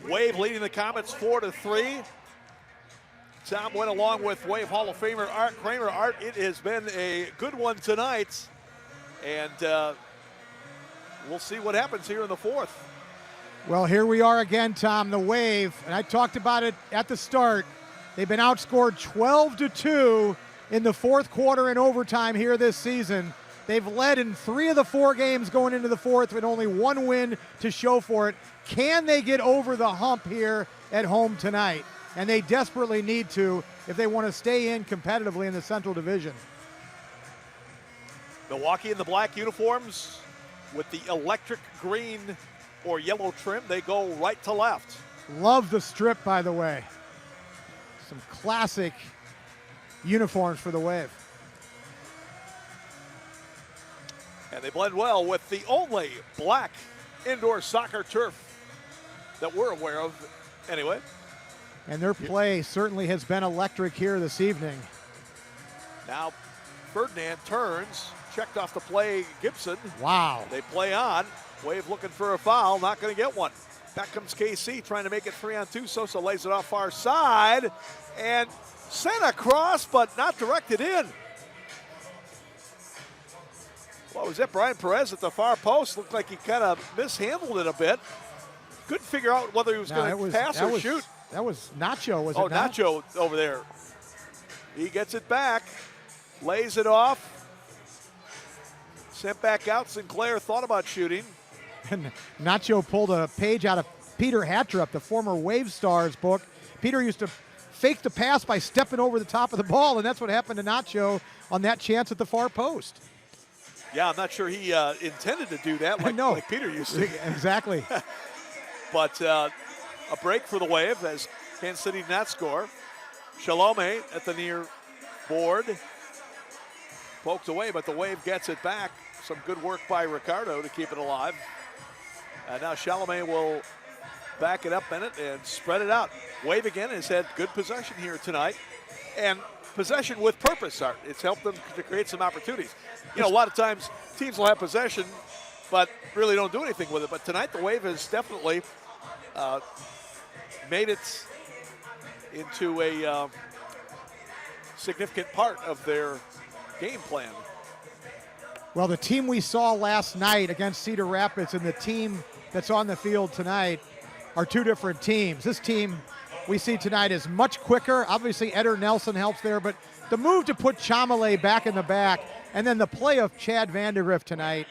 Wave leading the Comets 4-3. Tom went along with Wave Hall of Famer Art Kramer. Art, it has been a good one tonight, and we'll see what happens here in the fourth. Well, here we are again, Tom, the Wave, and I talked about it at the start. They've been outscored 12-2 in the fourth quarter and overtime here this season. They've led in 3 of the 4 games going into the fourth with only 1 win to show for it. Can they get over the hump here at home tonight? And they desperately need to if they want to stay in competitively in the Central Division. Milwaukee in the black uniforms with the electric green or yellow trim. They go right to left. Love the strip, by the way. Some classic uniforms for the Wave. And they blend well with the only black indoor soccer turf that we're aware of anyway. And their play certainly has been electric here this evening. Now Ferdinand turns, checked off the play Gibson. Wow. They play on. Wave looking for a foul, not going to get one. Back comes KC trying to make it 3-on-2. Sosa lays it off far side and sent across, but not directed in. What was it? Brian Perez at the far post. Looked like he kind of mishandled it a bit. Couldn't figure out whether he was going to pass or shoot. That was Nacho, was it not? Nacho over there. He gets it back, lays it off. Sent back out. Sinclair thought about shooting. And Nacho pulled a page out of Peter Hatrup, the former Wave Stars book. Peter used to fake the pass by stepping over the top of the ball, and that's what happened to Nacho on that chance at the far post. Yeah, I'm not sure he intended to do that like Peter used to. Exactly. But a break for the Wave as Kansas City did not score. Shalome at the near board. Poked away, but the Wave gets it back. Some good work by Ricardo to keep it alive. And now Shalome will back it up in it and spread it out. Wave again has had good possession here tonight. And possession with purpose, Art. It's helped them to create some opportunities. You know, a lot of times teams will have possession, but really don't do anything with it. But tonight the Wave has definitely made it into a significant part of their game plan. Well, the team we saw last night against Cedar Rapids and the team that's on the field tonight are 2 different teams. This team we see tonight is much quicker. Obviously, Eder Nelson helps there, but the move to put Chamalé back in the back and then the play of Chad Vandergriff tonight,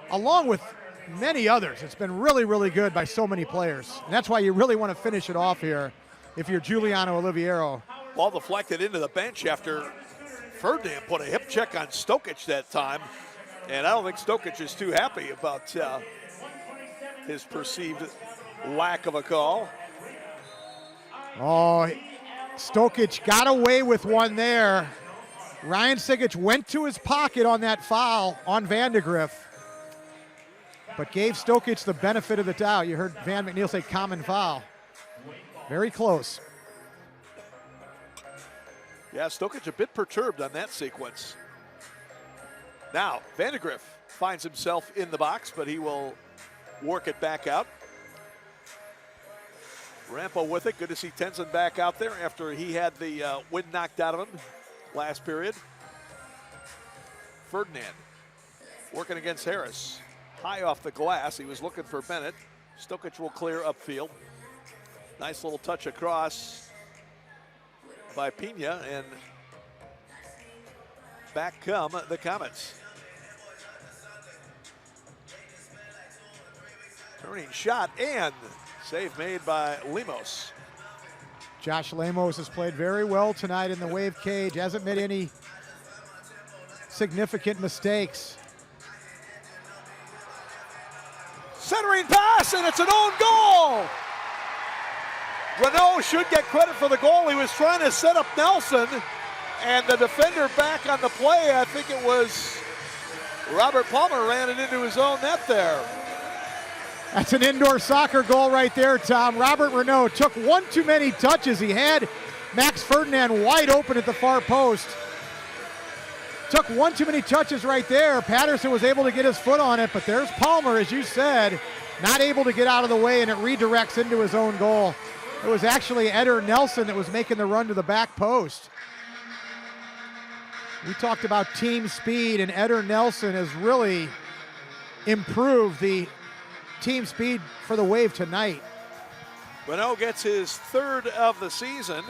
along with many others, it's been really, really good by so many players. And that's why you really want to finish it off here if you're Giuliano Oliviero. Ball deflected into the bench after Ferdinand put a hip check on Stokic that time. And I don't think Stokic is too happy about his perceived lack of a call. Oh, Stokic got away with one there. Ryan Sigic went to his pocket on that foul on Vandegrift, but gave Stokic the benefit of the doubt. You heard Van McNeil say common foul. Very close. Yeah, Stokic a bit perturbed on that sequence. Now, Vandegrift finds himself in the box, but he will work it back out. Rampo with it. Good to see Tenzin back out there after he had the wind knocked out of him last period. Ferdinand working against Harris. High off the glass. He was looking for Bennett. Stokic will clear upfield. Nice little touch across by Pena, and back come the Comets. Turning shot and save made by Lemos. Josh Lemos has played very well tonight in the Wave cage. Hasn't made any significant mistakes. Centering pass, and it's an own goal. Renault should get credit for the goal. He was trying to set up Nelson, and the defender back on the play, I think it was Robert Palmer, ran it into his own net there. That's an indoor soccer goal right there, Tom. Robert Renault took one too many touches. He had Max Ferdinand wide open at the far post. Took one too many touches right there. Patterson was able to get his foot on it, but there's Palmer, as you said, not able to get out of the way, and it redirects into his own goal. It was actually Eder Nelson that was making the run to the back post. We talked about team speed, and Eder Nelson has really improved the team speed for the Wave tonight. Bonneau gets his third of the season.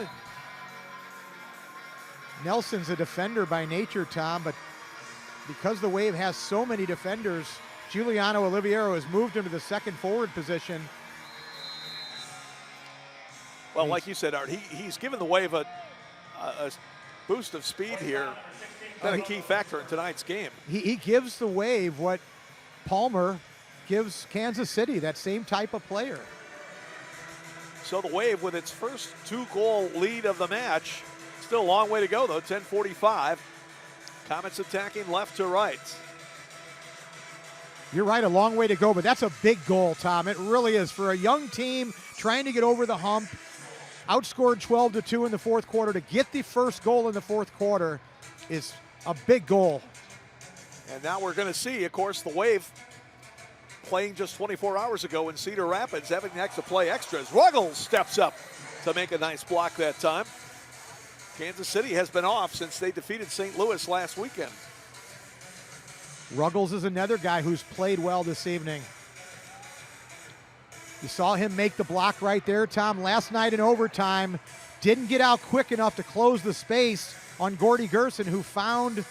Nelson's a defender by nature, Tom, but because the Wave has so many defenders, Giuliano Oliviero has moved him to the second forward position. Well, like you said, Art, he's given the Wave a boost of speed here. Been a key factor in tonight's game. He gives the Wave what Palmer gives Kansas City, that same type of player. So the Wave with its first 2-goal lead of the match. Still a long way to go, though, 10:45. Comets attacking left to right. You're right, a long way to go, but that's a big goal, Tom. It really is. For a young team trying to get over the hump, outscored 12-2 in the fourth quarter, to get the first goal in the fourth quarter is a big goal. And now we're going to see, of course, the Wave playing just 24 hours ago in Cedar Rapids, having next to play extras. Ruggles steps up to make a nice block that time. Kansas City has been off since they defeated St. Louis last weekend. Ruggles is another guy who's played well this evening. You saw him make the block right there, Tom, last night in overtime. Didn't get out quick enough to close the space on Gordy Gerson, who found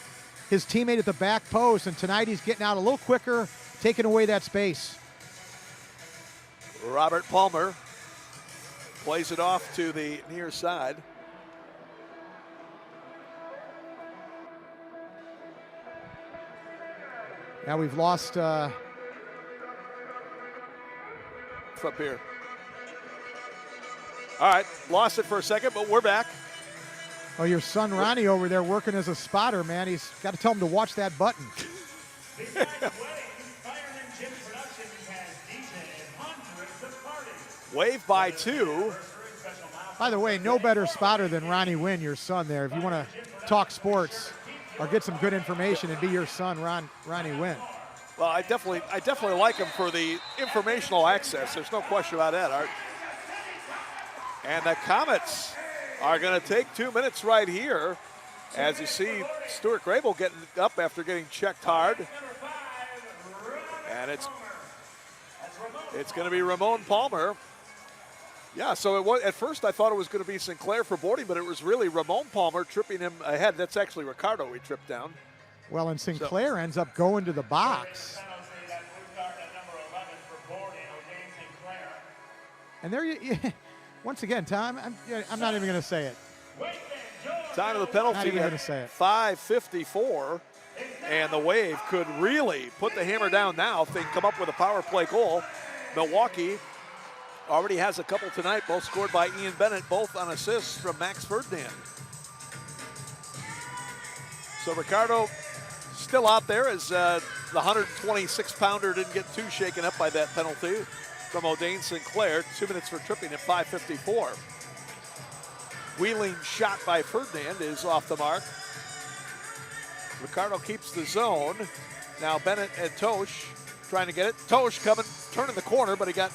his teammate at the back post, and tonight he's getting out a little quicker, taking away that space. Robert Palmer plays it off to the near side. Now we've lost Up here. All right, lost it for a second, but we're back. Oh, your son Ronnie over there working as a spotter, man. He's got to tell him to watch that button. Wave by 2. By the way, no better spotter than Ronnie Wynn, your son there. If you want to talk sports or get some good information, and be your son, Ronnie Wynn. Well, I definitely like him for the informational access. There's no question about that, Art. And the Comets are going to take 2 minutes right here, as you see Stuart Grable getting up after getting checked hard. And it's going to be Ramon Palmer. Yeah, so it was, at first I thought it was going to be Sinclair for boarding, but it was really Ramon Palmer tripping him ahead. That's actually Ricardo he tripped down. Well, and Sinclair ends up going to the box. And there you once again, Tom, I'm not even going to say it. Time of the penalty Not even at gonna say it. 5:54, and the Wave could really put the hammer down now if they can come up with a power play goal. Milwaukee already has a couple tonight, both scored by Ian Bennett, both on assists from Max Ferdinand. So Ricardo still out there as the 126-pounder didn't get too shaken up by that penalty from O'Dane Sinclair. 2 minutes for tripping at 5:54. Wheeling shot by Ferdinand is off the mark. Ricardo keeps the zone. Now Bennett and Tosh trying to get it. Tosh coming, turning the corner, but he got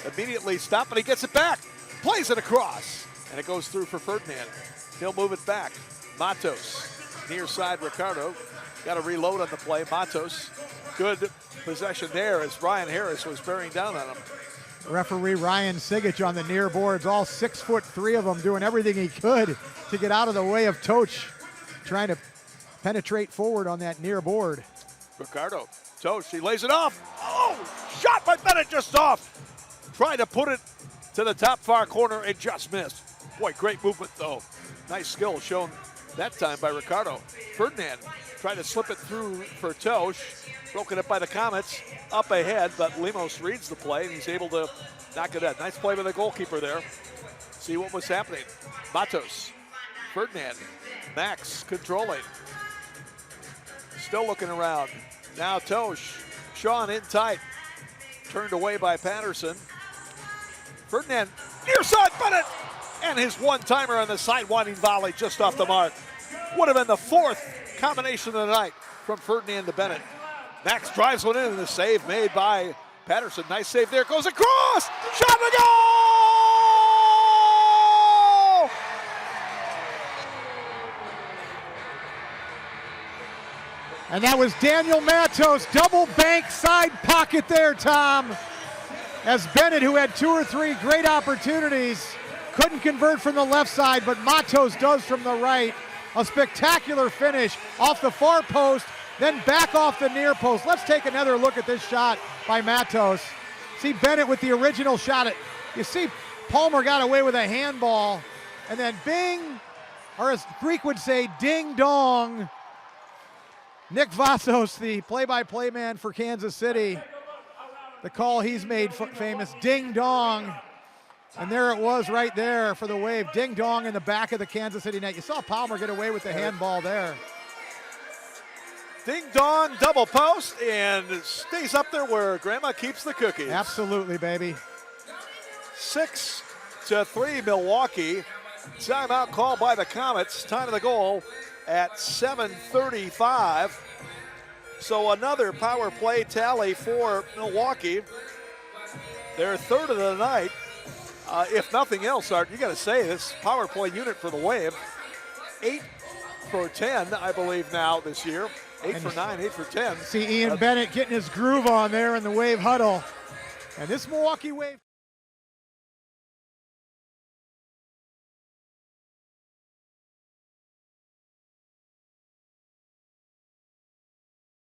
immediately stopped, but he gets it back. Plays it across, and it goes through for Ferdinand. He'll move it back. Matos, near side Ricardo. Got to reload on the play. Matos, good possession there as Ryan Harris was bearing down on him. Referee Ryan Sigich on the near boards, all 6'3" of them, doing everything he could to get out of the way of Toch, trying to penetrate forward on that near board. Ricardo, Toch, he lays it off. Oh, shot by Bennett just off. Trying to put it to the top far corner and just missed. Boy, great movement though. Nice skill shown that time by Ricardo. Ferdinand trying to slip it through for Toch. Broken up by the Comets, up ahead, but Lemos reads the play and he's able to knock it in. Nice play by the goalkeeper there. See what was happening. Matos, Ferdinand, Max controlling. Still looking around. Now Toch, Sean in tight. Turned away by Patterson. Ferdinand, near side, Bennett! And his one-timer on the sidewinding volley just off the mark. Would have been the fourth combination of the night from Ferdinand to Bennett. Max drives one in, and the save made by Patterson. Nice save there. Goes across. Shot to goal! And that was Daniel Matos, double bank side pocket there, Tom. As Bennett, who had 2 or 3 great opportunities, couldn't convert from the left side, but Matos does from the right. A spectacular finish off the far post, then back off the near post. Let's take another look at this shot by Matos. See Bennett with the original shot. You see Palmer got away with a handball, and then bing, or as Greek would say, ding dong. Nick Vasos, the play-by-play man for Kansas City, the call he's made famous, ding dong. And there it was right there for the Wave, ding dong in the back of the Kansas City net. You saw Palmer get away with the handball there. Ding dong, double post, and stays up there where Grandma keeps the cookies. Absolutely, baby. 6-3 Milwaukee. Timeout called by the Comets. Time of the goal at 7:35. So another power play tally for Milwaukee. Their third of the night. If nothing else, Art, you got to say this power play unit for the Wave, 8 for 10, I believe now this year. 8 for 9, 8 for 10. See Ian Bennett getting his groove on there in the Wave huddle. And this Milwaukee Wave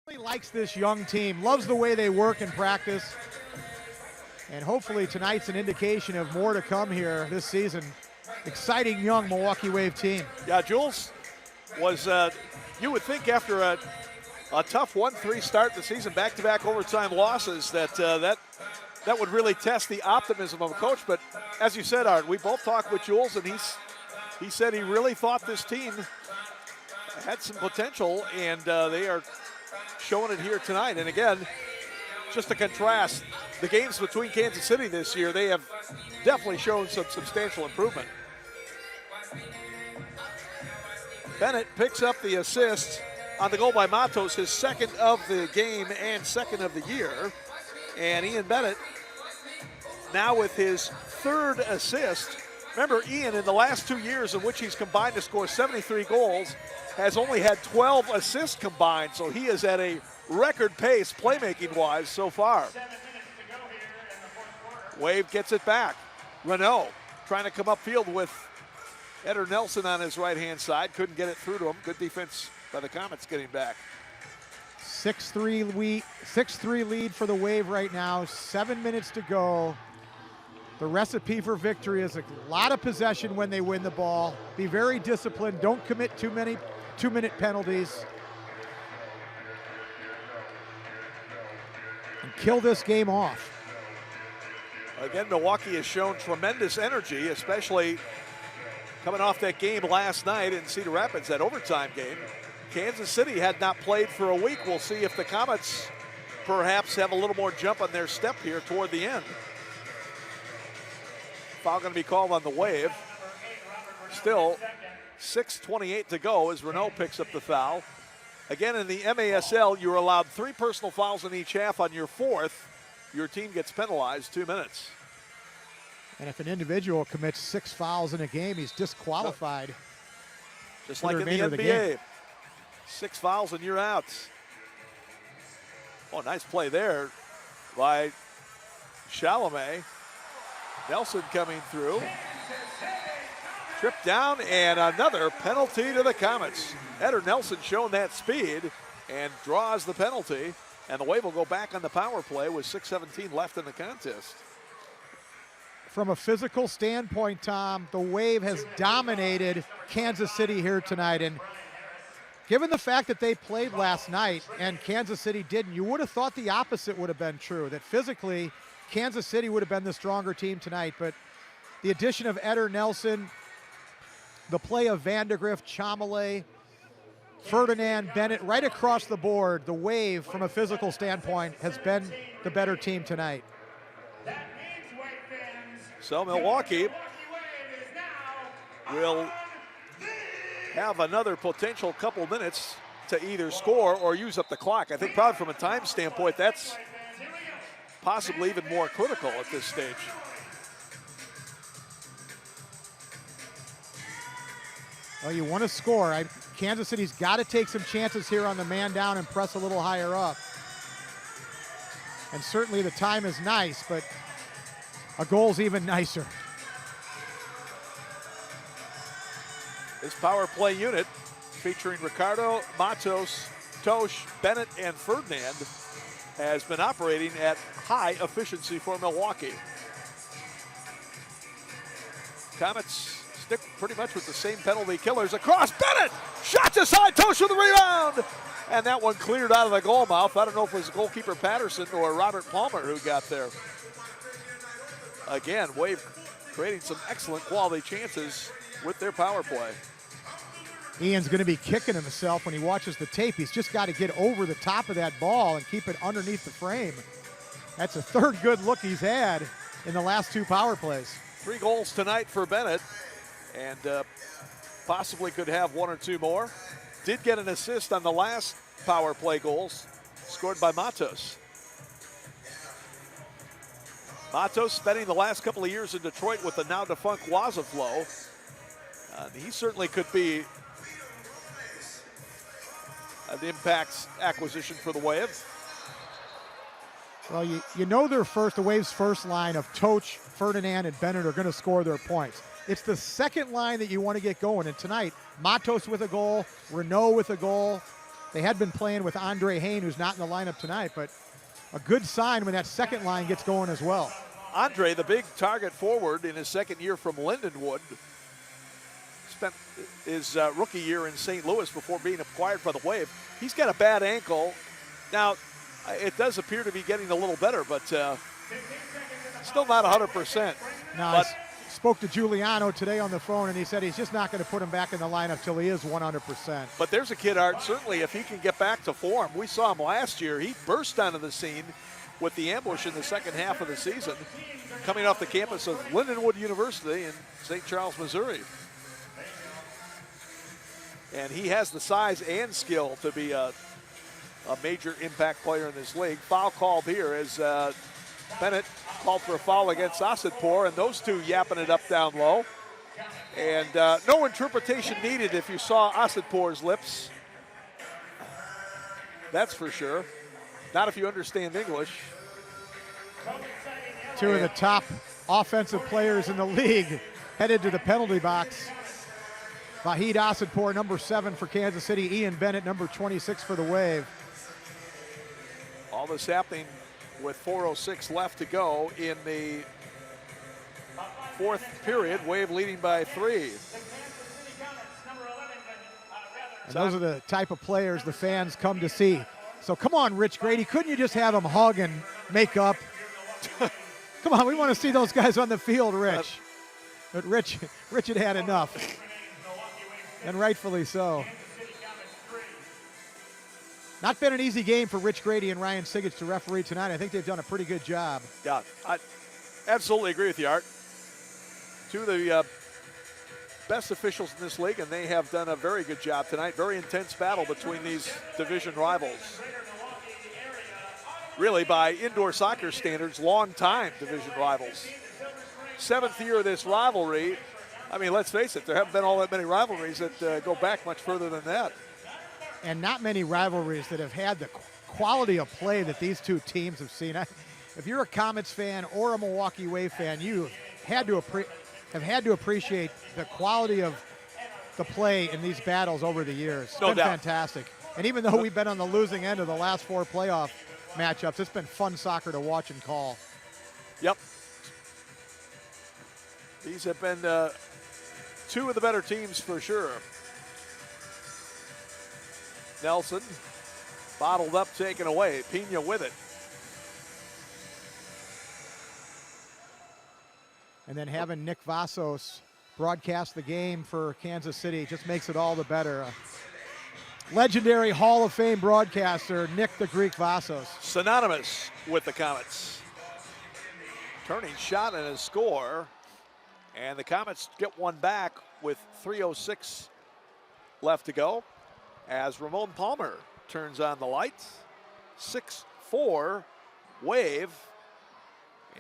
really likes this young team, loves the way they work and practice. And hopefully tonight's an indication of more to come here this season. Exciting young Milwaukee Wave team. Yeah, Jules was, you would think after a tough 1-3 start to the season, back-to-back overtime losses, that would really test the optimism of a coach. But as you said, Art, we both talked with Jules, and he said he really thought this team had some potential, and they are showing it here tonight. And again, just to contrast, the games between Kansas City this year, they have definitely shown some substantial improvement. Bennett picks up the assist on the goal by Matos, his second of the game and second of the year. And Ian Bennett now with his third assist. Remember, Ian, in the last 2 years in which he's combined to score 73 goals, has only had 12 assists combined, so he is at a record pace playmaking-wise so far. Wave gets it back. Renault trying to come upfield with Eder Nelson on his right-hand side. Couldn't get it through to him. Good defense by the Comets getting back. 6-3 lead for the Wave right now. 7 minutes to go. The recipe for victory is a lot of possession when they win the ball. Be very disciplined. Don't commit too many 2-minute penalties. And kill this game off. Again, Milwaukee has shown tremendous energy, especially coming off that game last night in Cedar Rapids, that overtime game. Kansas City had not played for a week. We'll see if the Comets perhaps have a little more jump on their step here toward the end. Foul going to be called on the Wave. Still 6:28 to go as Renault picks up the foul. Again, in the MASL, you're allowed 3 personal fouls in each half. On your 4th, your team gets penalized 2 minutes. And if an individual commits 6 fouls in a game, he's disqualified. Just like in the NBA. 6 fouls and you're out. Oh, nice play there by Chalamet. Nelson coming through. Trip down and another penalty to the Comets. Eder Nelson showing that speed and draws the penalty. And the Wave will go back on the power play with 6:17 left in the contest. From a physical standpoint, Tom, the Wave has dominated Kansas City here tonight. And given the fact that they played last night and Kansas City didn't, you would have thought the opposite would have been true, that physically Kansas City would have been the stronger team tonight. But the addition of Eder Nelson, the play of Vandegrift, Chalamet, Ferdinand, Bennett, right across the board, the Wave, from a physical standpoint, has been the better team tonight. So Milwaukee will have another potential couple minutes to either score or use up the clock. I think probably from a time standpoint, that's possibly even more critical at this stage. Well, you want to score. Kansas City's got to take some chances here on the man down and press a little higher up. And certainly the time is nice, but a goal's even nicer. This power play unit featuring Ricardo, Matos, Tosh, Bennett, and Ferdinand has been operating at high efficiency for Milwaukee. Comets stick pretty much with the same penalty killers. Across, Bennett! Shots aside, Tosh with the rebound! And that one cleared out of the goal mouth. I don't know if it was goalkeeper Patterson or Robert Palmer who got there. Again, Wave creating some excellent quality chances with their power play. Ian's going to be kicking himself when he watches the tape. He's just got to get over the top of that ball and keep it underneath the frame. That's the third good look he's had in the last 2 power plays. 3 goals tonight for Bennett, and possibly could have 1 or 2 more. Did get an assist on the last power play goals scored by Matos. Matos spending the last couple of years in Detroit with the now defunct Wazaflow. He certainly could be an Impact's acquisition for the Wave. Well, you know the Wave's first line of Toch, Ferdinand, and Bennett are going to score their points. It's the second line that you want to get going. And tonight, Matos with a goal, Renault with a goal. They had been playing with Andre Hain, who's not in the lineup tonight, but a good sign when that second line gets going as well. Andre, the big target forward in his second year from Lindenwood, spent his rookie year in St. Louis before being acquired by the Wave. He's got a bad ankle. Now, it does appear to be getting a little better, but still not 100%. No, spoke to Giuliano today on the phone, and he said he's just not going to put him back in the lineup till he is 100%. But there's a kid, Art, certainly if he can get back to form. We saw him last year. He burst onto the scene with the ambush in the second half of the season, coming off the campus of Lindenwood University in St. Charles, Missouri. And he has the size and skill to be a major impact player in this league. Foul called here as Bennett called for a foul against Asadpour, and those two yapping it up down low. And no interpretation needed if you saw Asadpour's lips. That's for sure. Not if you understand English. 2 of the top offensive players in the league headed to the penalty box. Vahid Asadpour, number 7 for Kansas City. Ian Bennett, number 26 for the Wave. All this happening with 4:06 left to go in the 4th period. Wave leading by 3. And those are the type of players the fans come to see. So come on, Rich Grady, couldn't you just have them hug and make up? Come on, we want to see those guys on the field, Rich. But Rich had had enough. And rightfully so. Not been an easy game for Rich Grady and Ryan Sigich to referee tonight. I think they've done a pretty good job. Yeah, I absolutely agree with you, Art. 2 of the best officials in this league, and they have done a very good job tonight. Very intense battle between these division rivals. Really, by indoor soccer standards, long-time division rivals. 7th year of this rivalry. I mean, let's face it, there haven't been all that many rivalries that go back much further than that. And not many rivalries that have had the quality of play that these 2 teams have seen. If you're a Comets fan or a Milwaukee Wave fan, you have had to appreciate the quality of the play in these battles over the years. It's been fantastic. And even though we've been on the losing end of the last 4 playoff matchups, it's been fun soccer to watch and call. Yep. These have been 2 of the better teams for sure. Nelson, bottled up, taken away. Pena with it. And then having Nick Vasos broadcast the game for Kansas City just makes it all the better. Legendary Hall of Fame broadcaster, Nick the Greek Vasos. Synonymous with the Comets. Turning shot and a score. And the Comets get one back with 3:06 left to go. as Ramon Palmer turns on the lights. 6-4 Wave.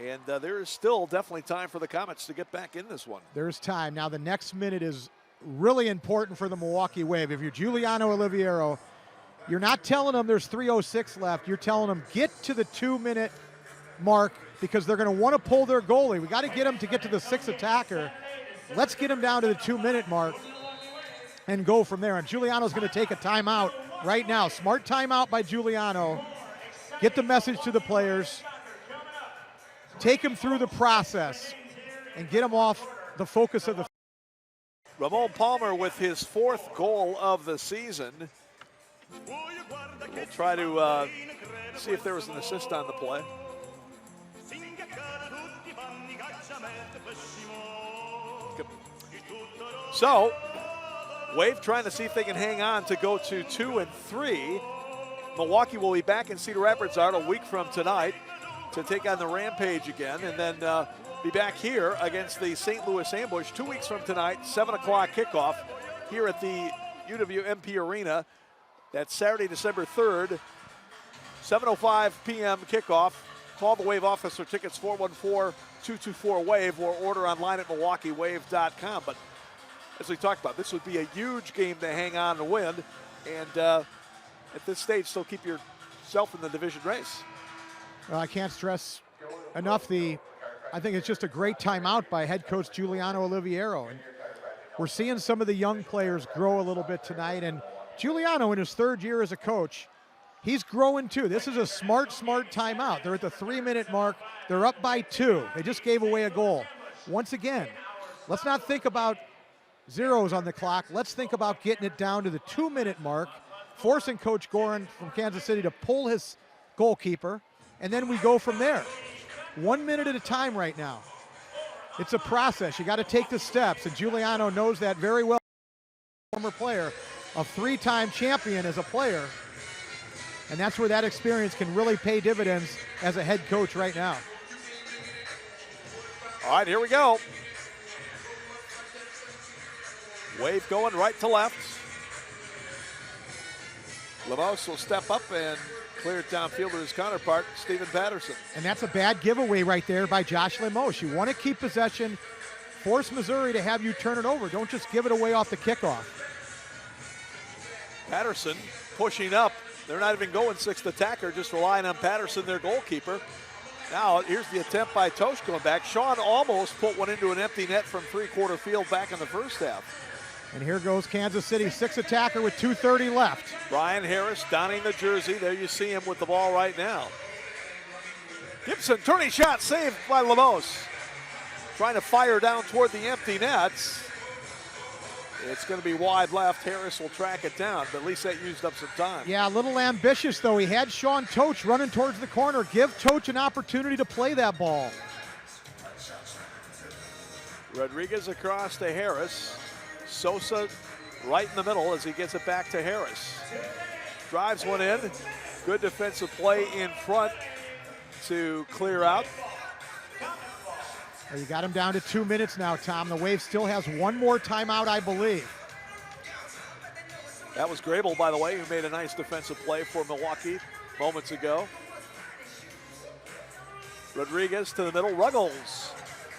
And there is still definitely time for the Comets to get back in this one. There's time. Now the next minute is really important for the Milwaukee Wave. If you're Giuliano Oliviero, you're not telling them there's 3:06 left. You're telling them get to the 2-minute mark because they're going to want to pull their goalie. We got to get them to get to the 6th attacker. Let's get them down to the 2-minute mark and go from there. And Giuliano's going to take a timeout right now. Smart timeout by Giuliano. Get the message to the players. Take them through the process and get them off the focus of the. Ramon Palmer with his 4th goal of the season. We'll try to see if there was an assist on the play. So, Wave trying to see if they can hang on to go to 2 and 3. Milwaukee will be back in Cedar Rapids a week from tonight to take on the Rampage again, and then be back here against the St. Louis Ambush 2 weeks from tonight, 7 o'clock kickoff here at the UWMP Arena. That's Saturday, December 3rd, 7:05 p.m. kickoff. Call the Wave office for tickets, 414-224-WAVE, or order online at MilwaukeeWave.com. But as we talked about, this would be a huge game to hang on and win, and at this stage, still keep yourself in the division race. Well, I can't stress enough I think it's just a great timeout by head coach Giuliano Oliviero. And we're seeing some of the young players grow a little bit tonight. And Giuliano, in his 3rd year as a coach, he's growing too. This is a smart timeout. They're at the 3-minute mark. They're up by 2. They just gave away a goal. Once again, let's not think about zeros on the clock. Let's think about getting it down to the 2-minute mark, forcing Coach Gorin from Kansas City to pull his goalkeeper, and then we go from there. 1 minute at a time right now. It's a process. You got to take the steps, and Giuliano knows that very well. Former player, a 3-time champion as a player, and that's where that experience can really pay dividends as a head coach right now. All right, here we go. Wave going right to left. Lemos will step up and clear it downfield to his counterpart, Stephen Patterson. And that's a bad giveaway right there by Josh Lemos. You want to keep possession, force Missouri to have you turn it over. Don't just give it away off the kickoff. Patterson pushing up. They're not even going 6th attacker, just relying on Patterson, their goalkeeper. Now, here's the attempt by Tosh going back. Sean almost put one into an empty net from 3-quarter field back in the first half. And here goes Kansas City, 6th attacker with 2:30 left. Brian Harris donning the jersey. There you see him with the ball right now. Gibson, turning shot, saved by Lemos. Trying to fire down toward the empty nets. It's going to be wide left. Harris will track it down, but at least that used up some time. Yeah, a little ambitious, though. He had Sean Toach running towards the corner. Give Toach an opportunity to play that ball. Rodriguez across to Harris. Sosa right in the middle as he gets it back to Harris. Drives one in. Good defensive play in front to clear out. Well, you got him down to 2 minutes now, Tom. The Wave still has one more timeout, I believe. That was Grable, by the way, who made a nice defensive play for Milwaukee moments ago. Rodriguez to the middle. Ruggles.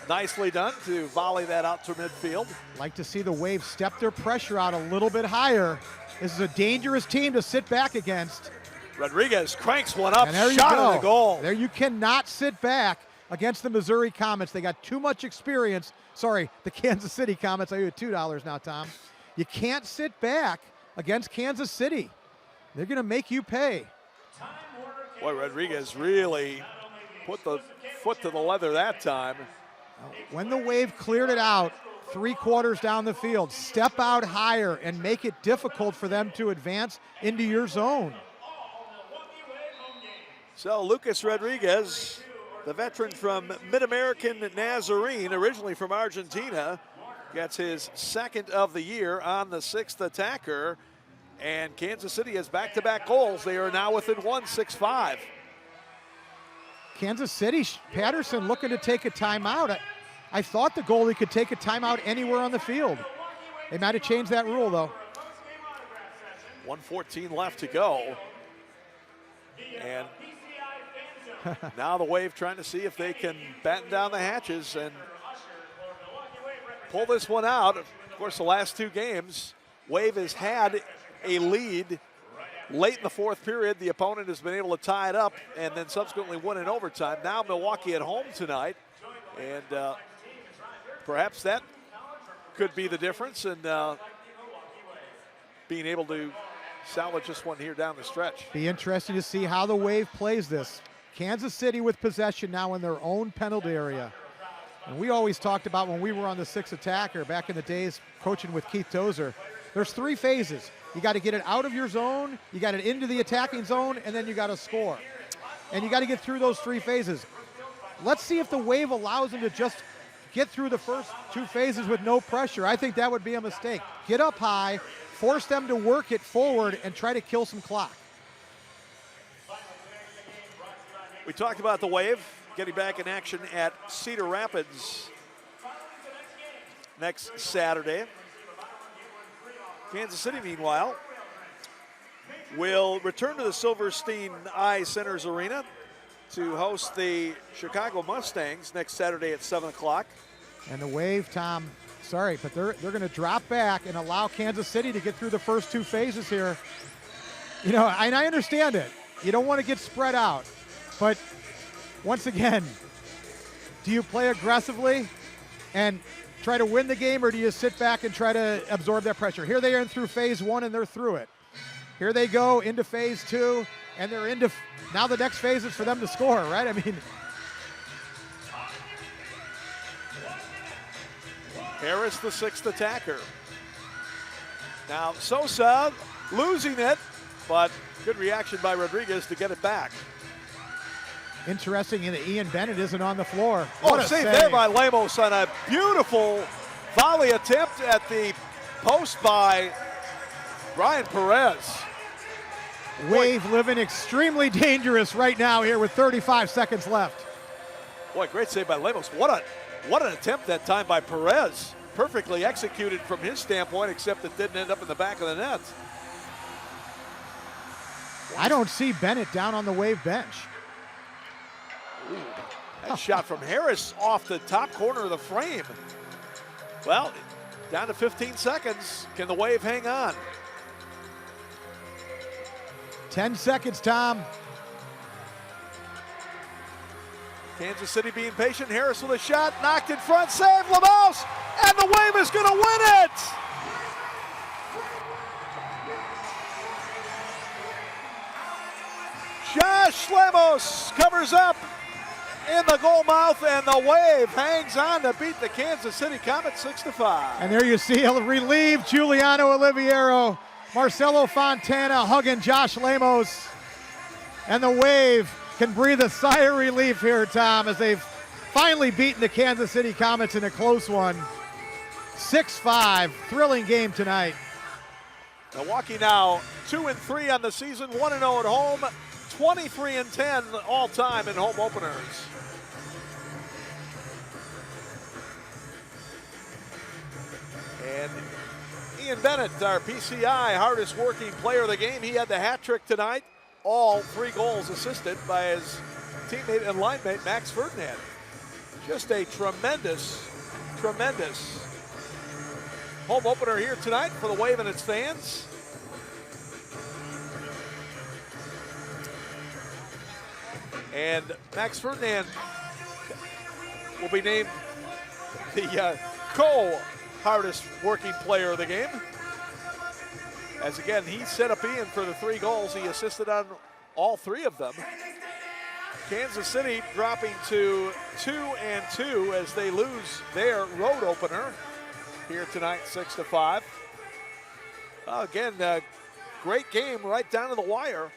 Nicely done to volley that out to midfield. Like to see the Wave step their pressure out a little bit higher. This is a dangerous team to sit back against. Rodriguez cranks one up, and there shot you go. at the goal. There you cannot sit back against the Missouri Comets. They got too much experience. Sorry, the Kansas City Comets. I owe you $2 now, Tom. You can't sit back against Kansas City. They're going to make you pay. Boy, Rodriguez really put the foot to the leather that time. When the Wave cleared it out, 3/4 down the field, step out higher and make it difficult for them to advance into your zone. So Lucas Rodriguez, the veteran from Mid-American Nazarene, originally from Argentina, gets his 2nd of the year on the 6th attacker. And Kansas City has back-to-back goals. They are now within 1, 6-5. Kansas City, Patterson looking to take a timeout. I thought the goalie could take a timeout anywhere on the field. They might have changed that rule, though. 1:14 left to go. And now the Wave trying to see if they can batten down the hatches and pull this one out. Of course, the last two games, Wave has had a lead late in the fourth period. The opponent has been able to tie it up and then subsequently win in overtime. Now Milwaukee at home tonight, and perhaps that could be the difference in being able to salvage this one here down the stretch. Be interesting to see how the Wave plays this. Kansas City with possession now in their own penalty area. And we always talked about when we were on the 6 attacker back in the days coaching with Keith Tozer, there's 3 phases. You got to get it out of your zone, you got it into the attacking zone, and then you got to score. And you got to get through those 3 phases. Let's see if the Wave allows them to just get through the first 2 phases with no pressure. I think that would be a mistake. Get up high, force them to work it forward, and try to kill some clock. We talked about the Wave getting back in action at Cedar Rapids next Saturday. Kansas City, meanwhile, will return to the Silverstein Eye Centers Arena to host the Chicago Mustangs next Saturday at 7 o'clock. And the Wave, Tom, sorry, but they're going to drop back and allow Kansas City to get through the first 2 phases here. You know, and I understand it. You don't want to get spread out. But once again, do you play aggressively and try to win the game, or do you sit back and try to absorb that pressure? Here they are through phase 1 and they're through it. Here they go into phase 2 and they're into, now the next phase is for them to score, right? I mean. Harris, the 6th attacker. Now Sosa losing it, but good reaction by Rodriguez to get it back. Interesting that Ian Bennett isn't on the floor. What a save there by Lemos on a beautiful volley attempt at the post by Brian Perez. Wave living extremely dangerous right now here with 35 seconds left. Boy, great save by Lemos. What an attempt that time by Perez. Perfectly executed from his standpoint, except it didn't end up in the back of the net. I don't see Bennett down on the Wave bench. Ooh, that shot from Harris off the top corner of the frame. Well, down to 15 seconds. Can the Wave hang on? 10 seconds, Tom. Kansas City being patient. Harris with a shot, knocked in front, save, Lemos, and the Wave is going to win it! Josh Lemos covers up in the goal mouth, and the Wave hangs on to beat the Kansas City Comets 6-5. And there you see a relieved Giuliano Oliviero, Marcelo Fontana hugging Josh Lemos, and the Wave can breathe a sigh of relief here, Tom, as they've finally beaten the Kansas City Comets in a close one. 6-5, thrilling game tonight. Milwaukee now 2-3 on the season, 1-0 at home, 23-10 all time in home openers. And Ian Bennett, our PCI hardest working player of the game, he had the hat trick tonight. All 3 goals assisted by his teammate and line mate, Max Ferdinand. Just a tremendous home opener here tonight for the Wave and its fans. And Max Ferdinand will be named the co-hardest working player of the game. As again, he set up Ian for the 3 goals. He assisted on all 3 of them. Kansas City dropping to 2-2 as they lose their road opener here tonight, 6-5. Again, great game right down to the wire.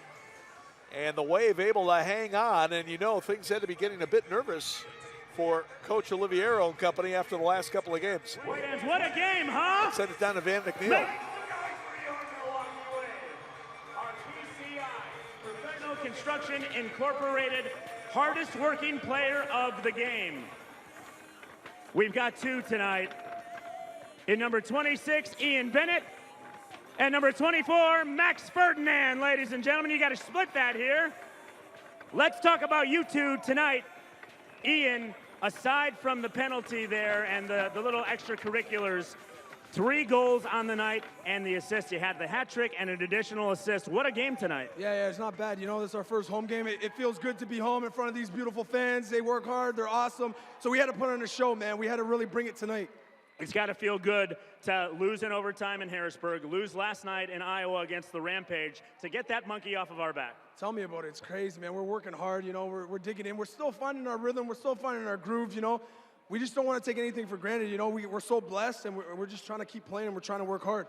And the Wave able to hang on, and you know things had to be getting a bit nervous for Coach Oliviero and company after the last couple of games. What a game, huh? Send it down to Van McNeil. Construction Incorporated, hardest working player of the game. We've got 2 tonight. In number 26, Ian Bennett. And number 24, Max Ferdinand, ladies and gentlemen. You got to split that here. Let's talk about you two tonight. Ian, aside from the penalty there and the little extracurriculars, 3 goals on the night and the assist. You had the hat trick and an additional assist. What a game tonight. Yeah, it's not bad. You know, this is our first home game. It feels good to be home in front of these beautiful fans. They work hard. They're awesome. So we had to put on a show, man. We had to really bring it tonight. It's got to feel good to lose in overtime in Harrisburg, lose last night in Iowa against the Rampage, to get that monkey off of our back. Tell me about it. It's crazy, man. We're working hard. You know, we're digging in. We're still finding our rhythm. We're still finding our groove, you know. We just don't want to take anything for granted. You know, we're so blessed, and we're just trying to keep playing, and we're trying to work hard.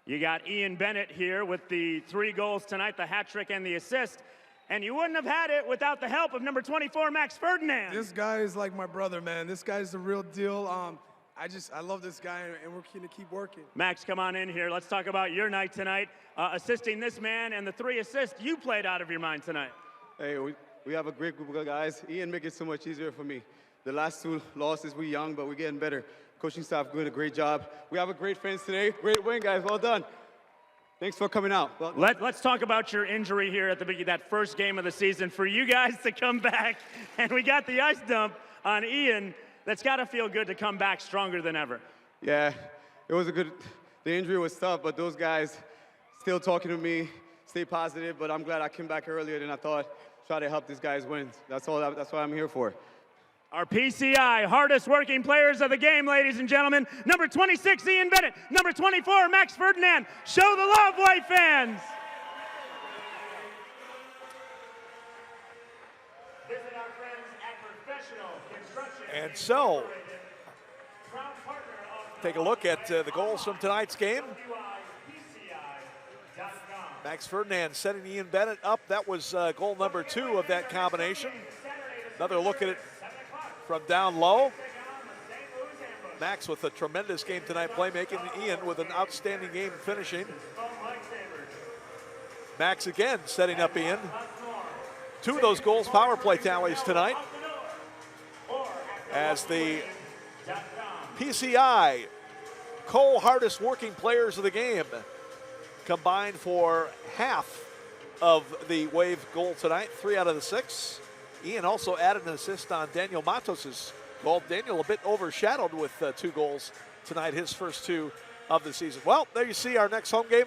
You got Ian Bennett here with the 3 goals tonight, the hat trick and the assist. And you wouldn't have had it without the help of number 24, Max Ferdinand. This guy is like my brother, man. This guy's the real deal. I love this guy, and we're going to keep working. Max, come on in here. Let's talk about your night tonight, assisting this man and the 3 assists you played out of your mind tonight. Hey, we have a great group of guys. Ian make it so much easier for me. The last 2 losses, we're young, but we're getting better. Coaching staff doing a great job. We have a great fans today. Great win, guys. Well done. Thanks for coming out. Well, let's talk about your injury here at the beginning, that first game of the season. For you guys to come back, and we got the ice dump on Ian, that's got to feel good to come back stronger than ever. Yeah, it was the injury was tough, but those guys still talking to me, stay positive, but I'm glad I came back earlier than I thought. Try to help these guys win. That's what I'm here for. Our PCI hardest working players of the game, ladies and gentlemen. Number 26, Ian Bennett. Number 24, Max Ferdinand. Show the love, White fans. Visit our friends at Professional Construction. And so, take a look at the goals from tonight's game. Max Ferdinand setting Ian Bennett up. That was goal number 2 of that combination. Another look at it from down low. Max with a tremendous game tonight playmaking. Ian with an outstanding game finishing. Max again setting up Ian. 2 of those goals power play tallies tonight. As the PCI co-hardest working players of the game combined for half of the Wave goal tonight, 3 out of the 6. Ian also added an assist on Daniel Matos' goal. Daniel a bit overshadowed with 2 goals tonight, his first 2 of the season. Well, there you see our next home game,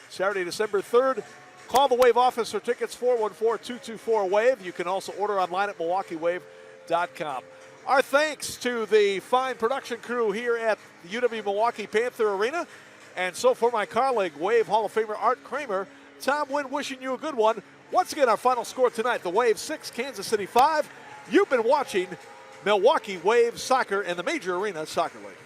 Saturday, December 3rd. Call the Wave office for tickets, 414-224-WAVE. You can also order online at MilwaukeeWave.com. Our thanks to the fine production crew here at the UW-Milwaukee Panther Arena. And so for my colleague, Wave Hall of Famer Art Kramer, Tom Wynn wishing you a good one. Once again, our final score tonight, the Wave 6, Kansas City 5. You've been watching Milwaukee Wave Soccer and the Major Arena Soccer League.